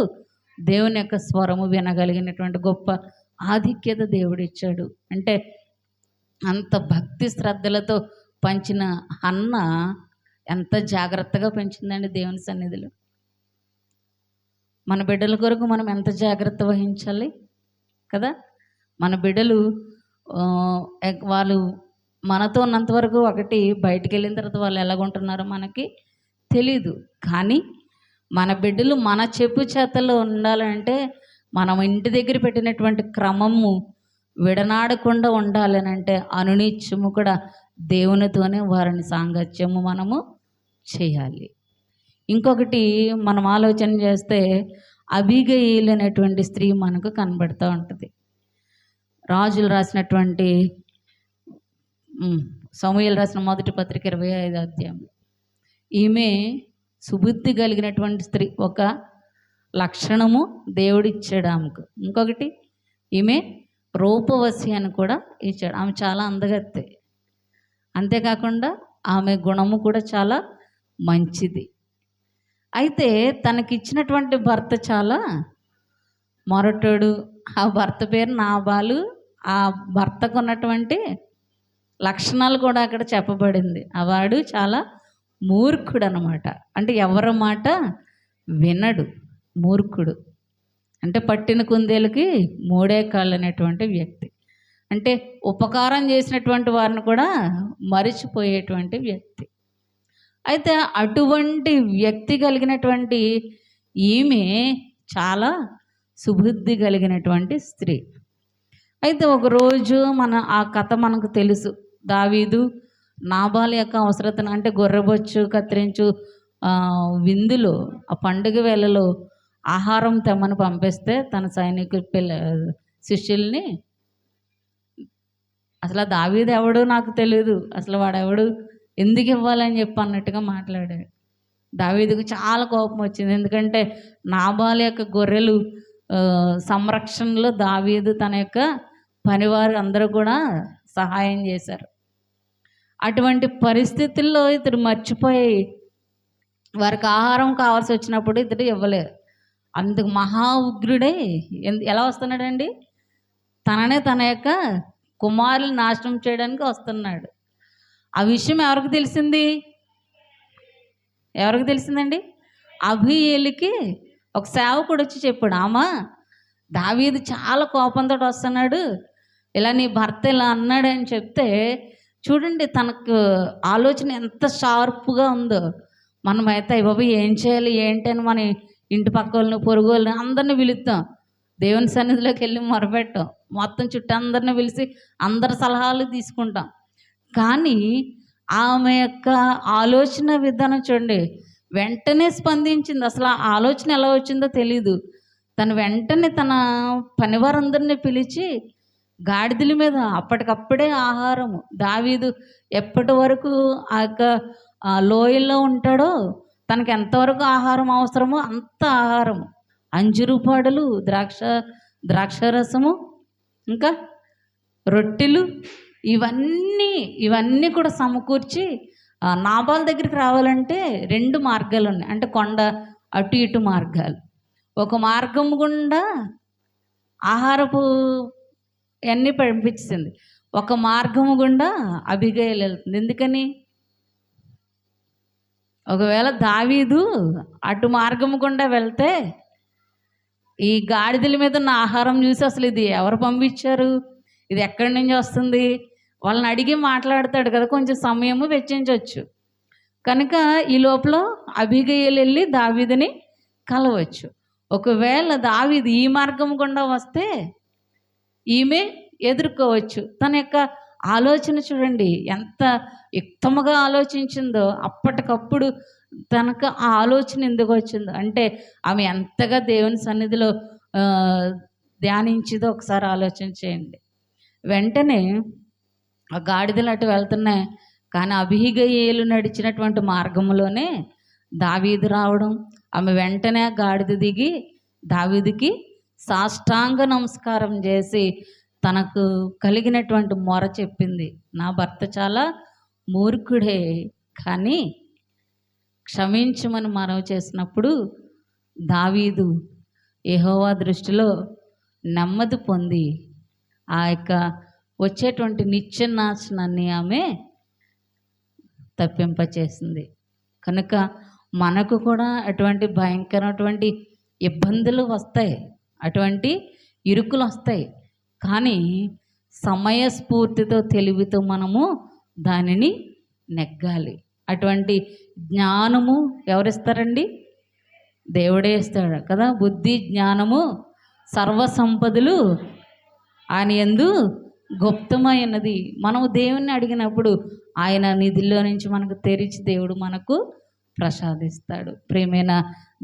దేవుని యొక్క స్వరము వినగలిగినటువంటి గొప్ప ఆధిక్యత దేవుడిచ్చాడు. అంటే అంత భక్తి శ్రద్ధలతో పంచిన హన్న ఎంత జాగ్రత్తగా పెంచిందండి దేవుని సన్నిధిలో. మన బిడ్డల కొరకు మనం ఎంత జాగ్రత్త వహించాలి కదా. మన బిడ్డలు వాళ్ళు మనతో ఉన్నంతవరకు ఒకటి, బయటికి వెళ్ళిన తర్వాత వాళ్ళు ఎలాగుంటున్నారో మనకి తెలీదు. కానీ మన బిడ్డలు మన చెప్పు చేతల్లో ఉండాలంటే మనం ఇంటి దగ్గర పెట్టినటువంటి క్రమము విడనాడకుండా ఉండాలనంటే అనునిత్యము కూడా దేవునితోనే వారిని సాంగత్యము మనము చేయాలి. ఇంకొకటి మనం ఆలోచన చేస్తే అబీగయీలు అనేటువంటి స్త్రీ మనకు కనబడుతూ ఉంటుంది. రాజులు రాసినటువంటి సమూయేలు రాసిన మొదటి పత్రిక 25వ అధ్యాయం. ఈమె సుబుద్ధి కలిగినటువంటి స్త్రీ. ఒక లక్షణము దేవుడిచ్చాడు ఆమెకు. ఇంకొకటి ఈమె రూపవశి అని కూడా ఇచ్చాడు. ఆమె చాలా అందగత్తె. అంతేకాకుండా ఆమె గుణము కూడా చాలా మంచిది. అయితే తనకిచ్చినటువంటి భర్త చాలా మొరటోడు. ఆ భర్త పేరు నాబాలు. ఆ భర్తకు ఉన్నటువంటి లక్షణాలు కూడా అక్కడ చెప్పబడింది. వాడు చాలా మూర్ఖుడు అనమాట. అంటే ఎవరి మాట వినడు, మూర్ఖుడు. అంటే పట్టిన కుందేలకి మూడే కాళ్ళు అనేటువంటి వ్యక్తి. అంటే ఉపకారం చేసినటువంటి వారిని కూడా మరిచిపోయేటువంటి వ్యక్తి. అయితే అటువంటి వ్యక్తి కలిగినటువంటి ఈమె చాలా సుబుద్ధి కలిగినటువంటి స్త్రీ. అయితే ఒకరోజు ఆ కథ మనకు తెలుసు. దావీదు నాబాలు యొక్క అవసరతను, అంటే గొర్రెబొచ్చు కత్తిరించు విందులో ఆ పండుగ వేళలో ఆహారం తెమ్మని పంపిస్తే తన శిష్యుల్ని, అసలు దావీదు ఎవడో నాకు తెలియదు, అసలు వాడెవడు, ఎందుకు ఇవ్వాలని చెప్పి అన్నట్టుగా మాట్లాడాడు. దావీదుకు చాలా కోపం వచ్చింది. ఎందుకంటే నాబాలు యొక్క గొర్రెలు సంరక్షణలో దావీదు తన యొక్క పనివారు అందరూ కూడా సహాయం చేశారు. అటువంటి పరిస్థితుల్లో ఇతడు మర్చిపోయి వారికి ఆహారం కావాల్సి వచ్చినప్పుడు ఇతడు ఇవ్వలేదు. అందుకు మహా ఉగ్రుడై ఎలా వస్తున్నాడండి, తననే తన యొక్క కుమారులు నాశనం చేయడానికి వస్తున్నాడు. ఆ విషయం ఎవరికి తెలిసింది? ఎవరికి తెలిసిందండి? అబీగయీలుకి ఒక సేవకుడు వచ్చి చెప్పాడు, ఆమా దావీదు చాలా కోపంతో వస్తున్నాడు, ఇలా నీ భర్త ఇలా అన్నాడని చెప్తే, చూడండి తనకు ఆలోచన ఎంత షార్ప్గా ఉందో. మనమైతే బాబు ఏం చేయాలి ఏంటని మన ఇంటి పక్క వాళ్ళని, పొరుగు వాళ్ళని అందరిని పిలుస్తాం, దేవుని సన్నిధిలోకి వెళ్ళి మొరపెట్టాం, మొత్తం చుట్టూ అందరిని పిలిచి అందరి సలహాలు తీసుకుంటాం. కానీ ఆమె యొక్క ఆలోచన విధానం చూడండి, వెంటనే స్పందించింది. అసలు ఆ ఆలోచన ఎలా వచ్చిందో తెలీదు. తను వెంటనే తన పనివారందరినీ పిలిచి గాడిదల మీద అప్పటికప్పుడే ఆహారము, దావీదు ఎప్పటి వరకు ఆ యొక్క లోయల్లో ఉంటాడో తనకు ఎంతవరకు ఆహారం అవసరమో అంత ఆహారము, అంజూరు పాడలు, ద్రాక్షరసము, ఇంకా రొట్టెలు, ఇవన్నీ కూడా సమకూర్చి నాబాల్ దగ్గరికి రావాలంటే 2 మార్గాలు ఉన్నాయి. అంటే కొండ అటు ఇటు మార్గాలు. ఒక మార్గం గుండా ఆహారపు అన్నీ పంపించింది, ఒక మార్గము గుండా అబీగయీలు వెళ్తుంది. ఎందుకని? ఒకవేళ దావీదు అటు మార్గము గుండా వెళ్తే ఈ గాడిదల మీద ఉన్న ఆహారం చూసి అసలు ఇది ఎవరు పంపించారు, ఇది ఎక్కడి నుంచి వస్తుంది, వాళ్ళని అడిగి మాట్లాడతాడు కదా, కొంచెం సమయము వెచ్చించవచ్చు. కనుక ఈ లోపల అబీగయీలు వెళ్ళి దావీదుని కలవచ్చు. ఒకవేళ దావీదు ఈ మార్గం గుండా వస్తే ఈమె ఎదుర్కోవచ్చు. తన యొక్క ఆలోచన చూడండి ఎంత యుక్తముగా ఆలోచించిందో. అప్పటికప్పుడు తనకు ఆ ఆలోచన ఎందుకు వచ్చిందో అంటే ఆమె ఎంతగా దేవుని సన్నిధిలో ధ్యానించిందో ఒకసారి ఆలోచన చేయండి. వెంటనే ఆ గాడిదలు అటు వెళ్తున్నాయి, కానీ అబీగయీలు నడిచినటువంటి మార్గంలోనే దావీదు రావడం, ఆమె వెంటనే గాడిద దిగి దావీదుకి సాష్టాంగ నమస్కారం చేసి తనకు కలిగినటువంటి మొర చెప్పింది. నా భర్త చాలా మూర్ఖుడే, కానీ క్షమించమని మనవి చేసినప్పుడు దావీదు యెహోవా దృష్టిలో నెమ్మది పొంది ఆ యొక్క వచ్చేటువంటి నిత్య నాశనాన్ని ఆమె తప్పింపచేసింది. కనుక మనకు కూడా అటువంటి భయంకరమైనటువంటి ఇబ్బందులు వస్తాయి, అటువంటి ఇరుకులు వస్తాయి. కానీ సమయస్ఫూర్తితో తెలివితో మనము దానిని నెగ్గాలి. అటువంటి జ్ఞానము ఎవరిస్తారండి? దేవుడే ఇస్తాడు కదా. బుద్ధి జ్ఞానము సర్వ సంపదలు ఆయన యందు గుప్తమైనది. మనము దేవుణ్ణి అడిగినప్పుడు ఆయన నిధిలో నుంచి మనకు తెరిచి దేవుడు మనకు ప్రసాదిస్తాడు. ప్రియమైన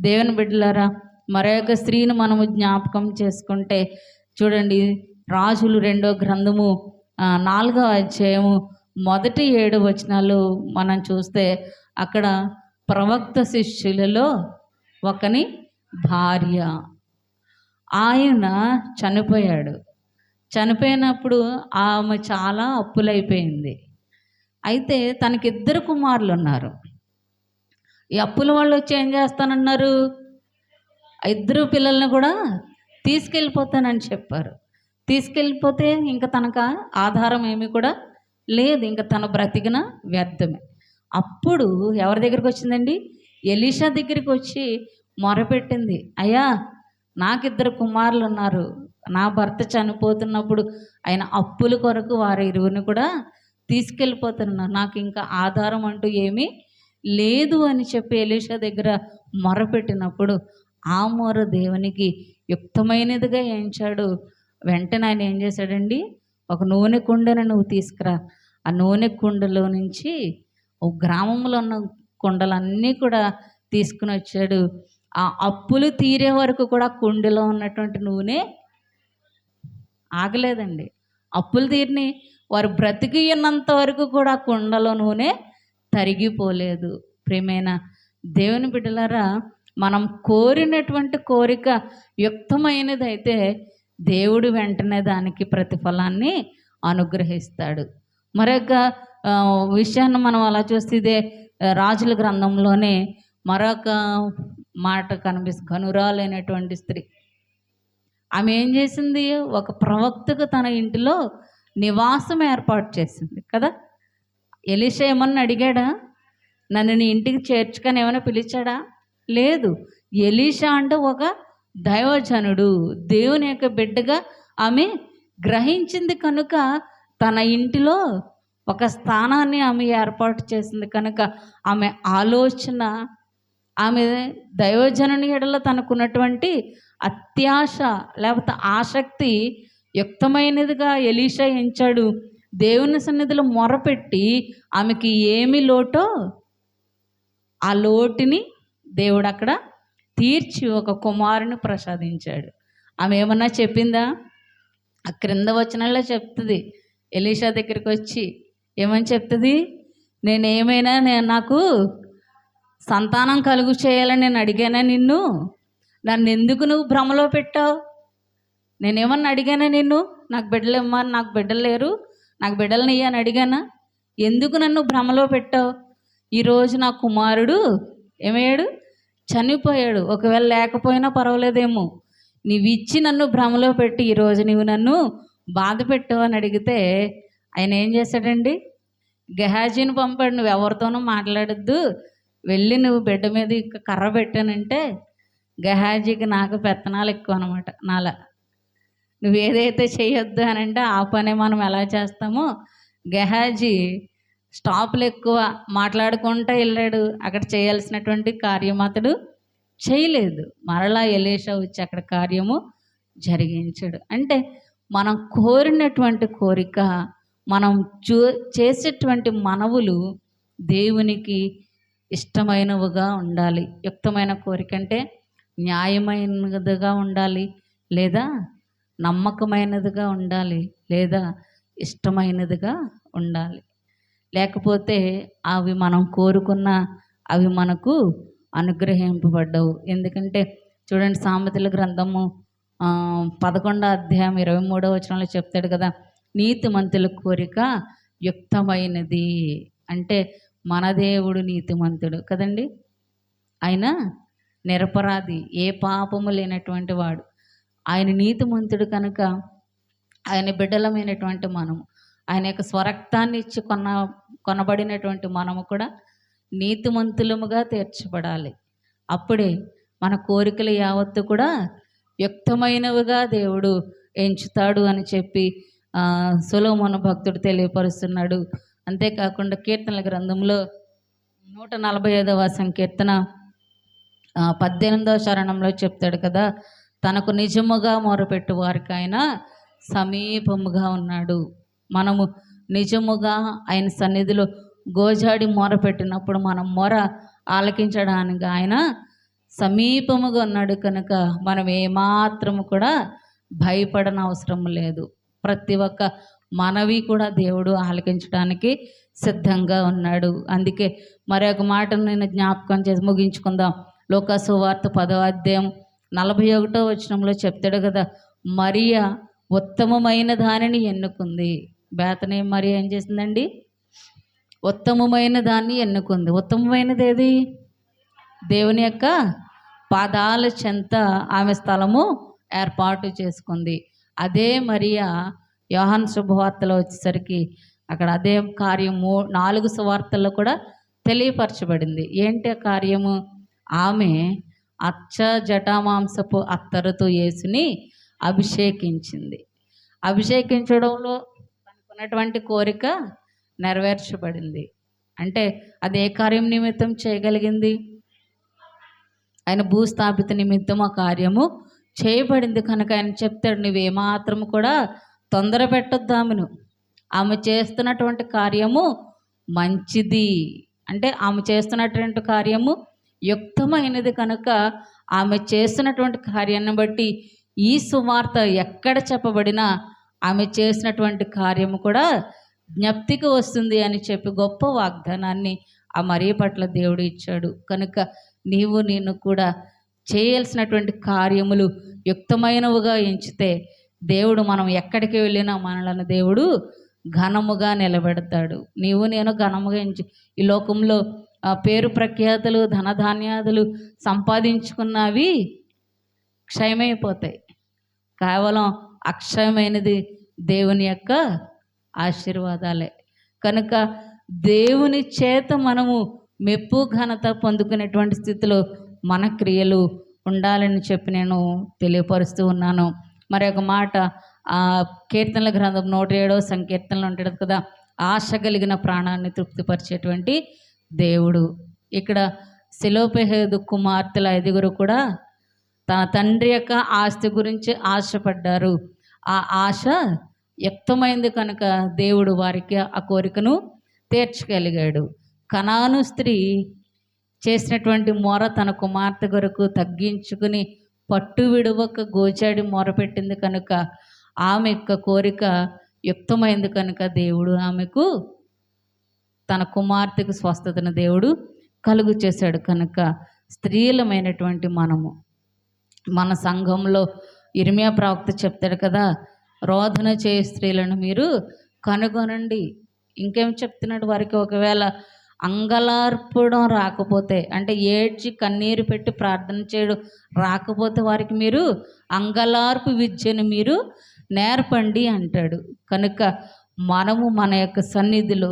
దేవుని బిడ్డలారా, మరొక స్త్రీని మనము జ్ఞాపకం చేసుకుంటే చూడండి, రాజులు 2వ గ్రంథము 4వ అధ్యాయము 1-7 వచనాలు మనం చూస్తే అక్కడ ప్రవక్త శిష్యులలో ఒకని భార్య, ఆయన చనిపోయాడు. చనిపోయినప్పుడు ఆమె చాలా అప్పులైపోయింది. అయితే తనకి 2 కుమారులు ఉన్నారు. ఈ అప్పుల వాళ్ళు వచ్చి ఏం చేస్తానన్నారు? 2 పిల్లల్ని కూడా తీసుకెళ్ళిపోతానని చెప్పారు. తీసుకెళ్ళిపోతే ఇంకా తనకు ఆధారం ఏమీ కూడా లేదు, ఇంకా తన బ్రతికిన వ్యర్థమే. అప్పుడు ఎవరి దగ్గరికి వచ్చిందండి? ఎలీషా దగ్గరికి వచ్చి మొరపెట్టింది, అయ్యా నాకు 2 కుమారులు ఉన్నారు, నా భర్త చనిపోతున్నప్పుడు ఆయన అప్పుల కొరకు వారి 2 కూడా తీసుకెళ్ళిపోతున్నారు, నాకు ఇంకా ఆధారం అంటూ ఏమీ లేదు అని చెప్పి ఎలీషా దగ్గర మొరపెట్టినప్పుడు ఆ మొర దేవునికి యుక్తమైనదిగా ఎంచాడు. వెంటనే ఆయన ఏం చేశాడండి? ఒక నూనె కుండను నువ్వు తీసుకురా. ఆ నూనె కుండలో నుంచి ఒక గ్రామంలో ఉన్న కుండలన్నీ కూడా తీసుకుని వచ్చాడు. ఆ అప్పులు తీరే వరకు కూడా కుండలో ఉన్నటువంటి నూనె ఆగలేదండి. అప్పులు తీరిని వారు బ్రతికి ఉన్నంత వరకు కూడా కుండలో నూనె తరిగిపోలేదు. ప్రియమైన దేవుని బిడ్డలారా, మనం కోరినటువంటి కోరిక యుక్తమైనదైతే దేవుడు వెంటనే దానికి ప్రతిఫలాన్ని అనుగ్రహిస్తాడు. మరొక విషయాన్ని మనం అలా చూస్తే ఇదే రాజుల గ్రంథంలోనే మరొక మాట కనిపిస్తుంది. గనురాలైనటువంటి స్త్రీ, ఆమె ఏం చేసింది? ఒక ప్రవక్తకు తన ఇంటిలో నివాసం ఏర్పాటు చేసింది కదా. ఎలీషా ఏమన్నా అడిగాడా? నన్ను నీ ఇంటికి చేర్చుకొని ఏమైనా పిలిచాడా? లేదు. ఎలీషా అంటే ఒక దైవజనుడు, దేవుని యొక్క బిడ్డగా ఆమె గ్రహించింది కనుక తన ఇంటిలో ఒక స్థానాన్ని ఆమె ఏర్పాటు చేసింది కనుక ఆమె ఆలోచన, ఆమె దైవజనుని ఎడల తనకున్నటువంటి అత్యాశ లేకపోతే ఆసక్తి యుక్తమైనదిగా ఎలీషా ఎంచాడు. దేవుని సన్నిధిలో మొరపెట్టి ఆమెకి ఏమి లోటో ఆ లోటుని దేవుడు అక్కడ తీర్చి ఒక కుమారుని ప్రసాదించాడు. ఆమె ఏమన్నా చెప్పిందా? ఆ క్రింద వచనంలో చెప్తుంది. ఎలీషా దగ్గరికి వచ్చి ఏమని చెప్తుంది? నాకు సంతానం కలుగు చేయాలని నేను అడిగానా నిన్ను? నన్ను ఎందుకు నువ్వు భ్రమలో పెట్టావు? నేనేమన్నా అడిగానా నిన్ను? నాకు బిడ్డలు ఇమ్మని, నాకు బిడ్డలు లేరు, నాకు బిడ్డలని అని అడిగానా? ఎందుకు నన్ను భ్రమలో పెట్టావు? ఈరోజు నా కుమారుడు ఏమయ్యాడు? చనిపోయాడు. ఒకవేళ లేకపోయినా పర్వాలేదేమో, నీవు ఇచ్చి నన్ను భ్రమలో పెట్టి ఈరోజు నీవు నన్ను బాధ పెట్టావు అని అడిగితే ఆయన ఏం చేశాడండి? గెహాజీని పంపాడు. నువ్వు ఎవరితోనూ మాట్లాడద్దు, వెళ్ళి నువ్వు బిడ్డ మీద ఇక కర్ర పెట్టానంటే గెహాజీకి నాకు పెత్తనాలు ఎక్కువ అనమాట. నాలా నువ్వు ఏదైతే చేయొద్దు అని అంటే ఆ పనే మనం ఎలా చేస్తామో, గెహాజీ స్టాపులు ఎక్కువ మాట్లాడుకుంటూ వెళ్ళాడు. అక్కడ చేయాల్సినటువంటి కార్యం అతడు చేయలేదు. మరలా ఎలీషా వచ్చి అక్కడ కార్యము జరిగించాడు. అంటే మనం కోరినటువంటి కోరిక, మనం చేసేటువంటి మనవులు దేవునికి ఇష్టమైనవిగా ఉండాలి. యుక్తమైన కోరిక అంటే న్యాయమైనదిగా ఉండాలి, లేదా నమ్మకమైనదిగా ఉండాలి, లేదా ఇష్టమైనదిగా ఉండాలి. లేకపోతే అవి మనం కోరుకున్న అవి మనకు అనుగ్రహింపబడ్డవు. ఎందుకంటే చూడండి, సామెతల గ్రంథము 11వ అధ్యాయం 23వ వచనంలో చెప్తాడు కదా, నీతిమంతుల కోరిక యుక్తమైనది. అంటే మన దేవుడు నీతిమంతుడు కదండి. ఆయన నిరపరాధి, ఏ పాపము లేనటువంటి వాడు. ఆయన నీతిమంతుడు కనుక ఆయన బిడ్డలమైనటువంటి మనము, ఆయన యొక్క స్వరక్తాన్ని ఇచ్చి కొనబడినటువంటి మనము కూడా నీతిమంతులముగా తీర్చబడాలి. అప్పుడే మన కోరికలు యావత్తు కూడా వ్యక్తమైనవిగా దేవుడు ఎంచుతాడు అని చెప్పి సొలొమోను భక్తుడు తెలియపరుస్తున్నాడు. అంతేకాకుండా కీర్తనల గ్రంథంలో 145వ సంకీర్తన 18వ చరణంలో చెప్తాడు కదా, తనకు నిజముగా మొరపెట్టు వారికి ఆయన సమీపముగా ఉన్నాడు. మనము నిజముగా ఆయన సన్నిధిలో గోజాడి మొరపెట్టినప్పుడు మనం మొర ఆలకించడానికి ఆయన సమీపముగా ఉన్నాడు కనుక మనం ఏమాత్రము కూడా భయపడన అవసరం లేదు. ప్రతి ఒక్క మనవి కూడా దేవుడు ఆలకించడానికి సిద్ధంగా ఉన్నాడు. అందుకే మరొక మాటను నేను జ్ఞాపకం చేసి ముగించుకుందాం. లూకా సువార్త 10వ అధ్యాయం 41వ వచనంలో చెప్తాడు కదా, మరియా ఉత్తమమైన దానిని ఎన్నుకుంది. బేతనే మరియా ఏం చేసిందండి? ఉత్తమమైన దాన్ని ఎన్నుకుంది. ఉత్తమమైనది ఏది? దేవుని యొక్క పాదాల చెంత ఆమె స్థలము ఏర్పాటు చేసుకుంది. అదే మరియా యోహాను శుభవార్తలో వచ్చేసరికి అక్కడ అదే కార్యము 4 సువార్తల్లో కూడా తెలియపరచబడింది. ఏంటి ఆ కార్యము? ఆమె అచ్చ జటామాంసపు అత్తరుతో యేసుని అభిషేకించింది. అభిషేకించడంలో తనకున్నటువంటి కోరిక నెరవేర్చబడింది. అంటే అది ఏ కార్యం నిమిత్తం చేయగలిగింది? ఆయన భూస్థాపిత నిమిత్తం ఆ కార్యము చేయబడింది కనుక ఆయన చెప్తాడు, నువ్వేమాత్రము కూడా తొందర పెట్టొద్దు ఆమెను. ఆమె చేస్తున్నటువంటి కార్యము మంచిది, అంటే ఆమె చేస్తున్నటువంటి కార్యము యుక్తమైనది కనుక ఆమె చేస్తున్నటువంటి కార్యాన్ని బట్టి ఈ సువార్త ఎక్కడ చెప్పబడినా ఆమె చేసినటువంటి కార్యము కూడా జ్ఞప్తికి వస్తుంది అని చెప్పి గొప్ప వాగ్దానాన్ని ఆ మరియ పట్ల దేవుడు ఇచ్చాడు. కనుక నేను కూడా చేయాల్సినటువంటి కార్యములు యుక్తమైనవిగా ఎంచితే దేవుడు మనం ఎక్కడికి వెళ్ళినా మనలను దేవుడు ఘనముగా నిలబెడతాడు. నేను ఘనముగా ఎంచి ఈ లోకంలో పేరు ప్రఖ్యాతులు ధనధాన్యాదులు సంపాదించుకున్నవి క్షయమైపోతాయి. కేవలం అక్షయమైనది దేవుని యొక్క ఆశీర్వాదాలే. కనుక దేవుని చేత మనము మెప్పు ఘనత పొందుకునేటువంటి స్థితిలో మన క్రియలు ఉండాలని చెప్పి నేను తెలియపరుస్తూ ఉన్నాను. మరి ఒక మాట కీర్తనల గ్రంథం 107వ సంకీర్తనలో ఉంటాడు కదా, ఆశ కలిగిన ప్రాణాన్ని తృప్తిపరిచేటువంటి దేవుడు. ఇక్కడ సెలోపెహేదు కుమార్తెల 5 కూడా తన తండ్రి యొక్క ఆస్తి గురించి ఆశపడ్డారు. ఆ ఆశ యుక్తమైంది కనుక దేవుడు వారికి ఆ కోరికను తీర్చగలిగాడు. కనాను స్త్రీ చేసినటువంటి మొర తన కుమార్తె కొరకు తగ్గించుకుని పట్టు విడువక గోచాడి మొరపెట్టింది కనుక ఆమె యొక్క కోరిక యుక్తమైంది కనుక దేవుడు ఆమెకు తన కుమార్తెకు స్వస్థతను దేవుడు కలుగు చేశాడు. కనుక స్త్రీలమైనటువంటి మనము మన సంఘంలో ఇర్మియా ప్రవక్త చెప్తాడు కదా, రోదన చేయ స్త్రీలను మీరు కనుగొనండి. ఇంకేం చెప్తున్నాడు? వారికి ఒకవేళ అంగలార్పడం రాకపోతే, అంటే ఏడ్చి కన్నీరు పెట్టి ప్రార్థన చేయడం రాకపోతే వారికి మీరు అంగలార్పు విద్యను మీరు నేర్పండి అంటాడు. కనుక మనము మన యొక్క సన్నిధిలో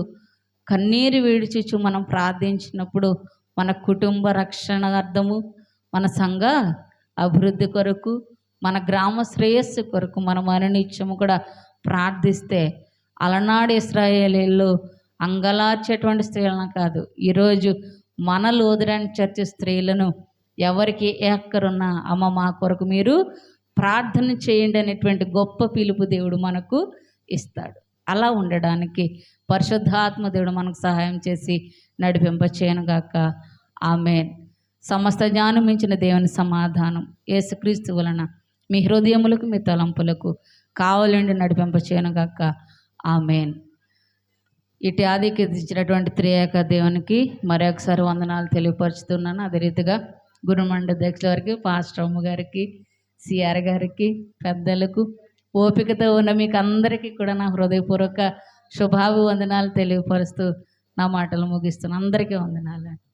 కన్నీరు విడిచిచు మనం ప్రార్థించినప్పుడు మన కుటుంబ రక్షణార్థము, మన సంఘ అభివృద్ధి కొరకు, మన గ్రామ శ్రేయస్సు కొరకు మనం అనునిత్యము కూడా ప్రార్థిస్తే అలనాడు ఇశ్రాయేలీల్లో అంగలార్చేటువంటి స్త్రీలను కాదు, ఈరోజు మన లూథరన్ చర్చ్ స్త్రీలను ఎవరికి ఎక్కరున్నా అమ్మ మా కొరకు మీరు ప్రార్థన చేయండి అనేటువంటి గొప్ప పిలుపు దేవుడు మనకు ఇస్తాడు. అలా ఉండడానికి పరిశుద్ధాత్మ దేవుడు మనకు సహాయం చేసి నడిపింప చేయనుగాక. ఆమేన్. సమస్త జ్ఞానం మించిన దేవుని సమాధానం యేసుక్రీస్తు వలన మీ హృదయములకు మీ తలంపులకు కావాలండి నడిపింప చేయనుగాక. ఆమేన్. ఇటు ఆదికి ఇచ్చినటువంటి త్రియేక దేవునికి మరొకసారి వందనాలు తెలియపరుచుతున్నాను. అదే రీతిగా గురుమండ అధ్యక్షుల వారికి, పాస్టర్ అమ్మ గారికి, సిఆర్ గారికి, పెద్దలకు, ఓపికతో ఉన్న మీకు అందరికీ కూడా నా హృదయపూర్వక శుభాభివందనాలు తెలియపరుస్తూ నా మాటలు ముగిస్తున్నాను. అందరికీ వందనాలు.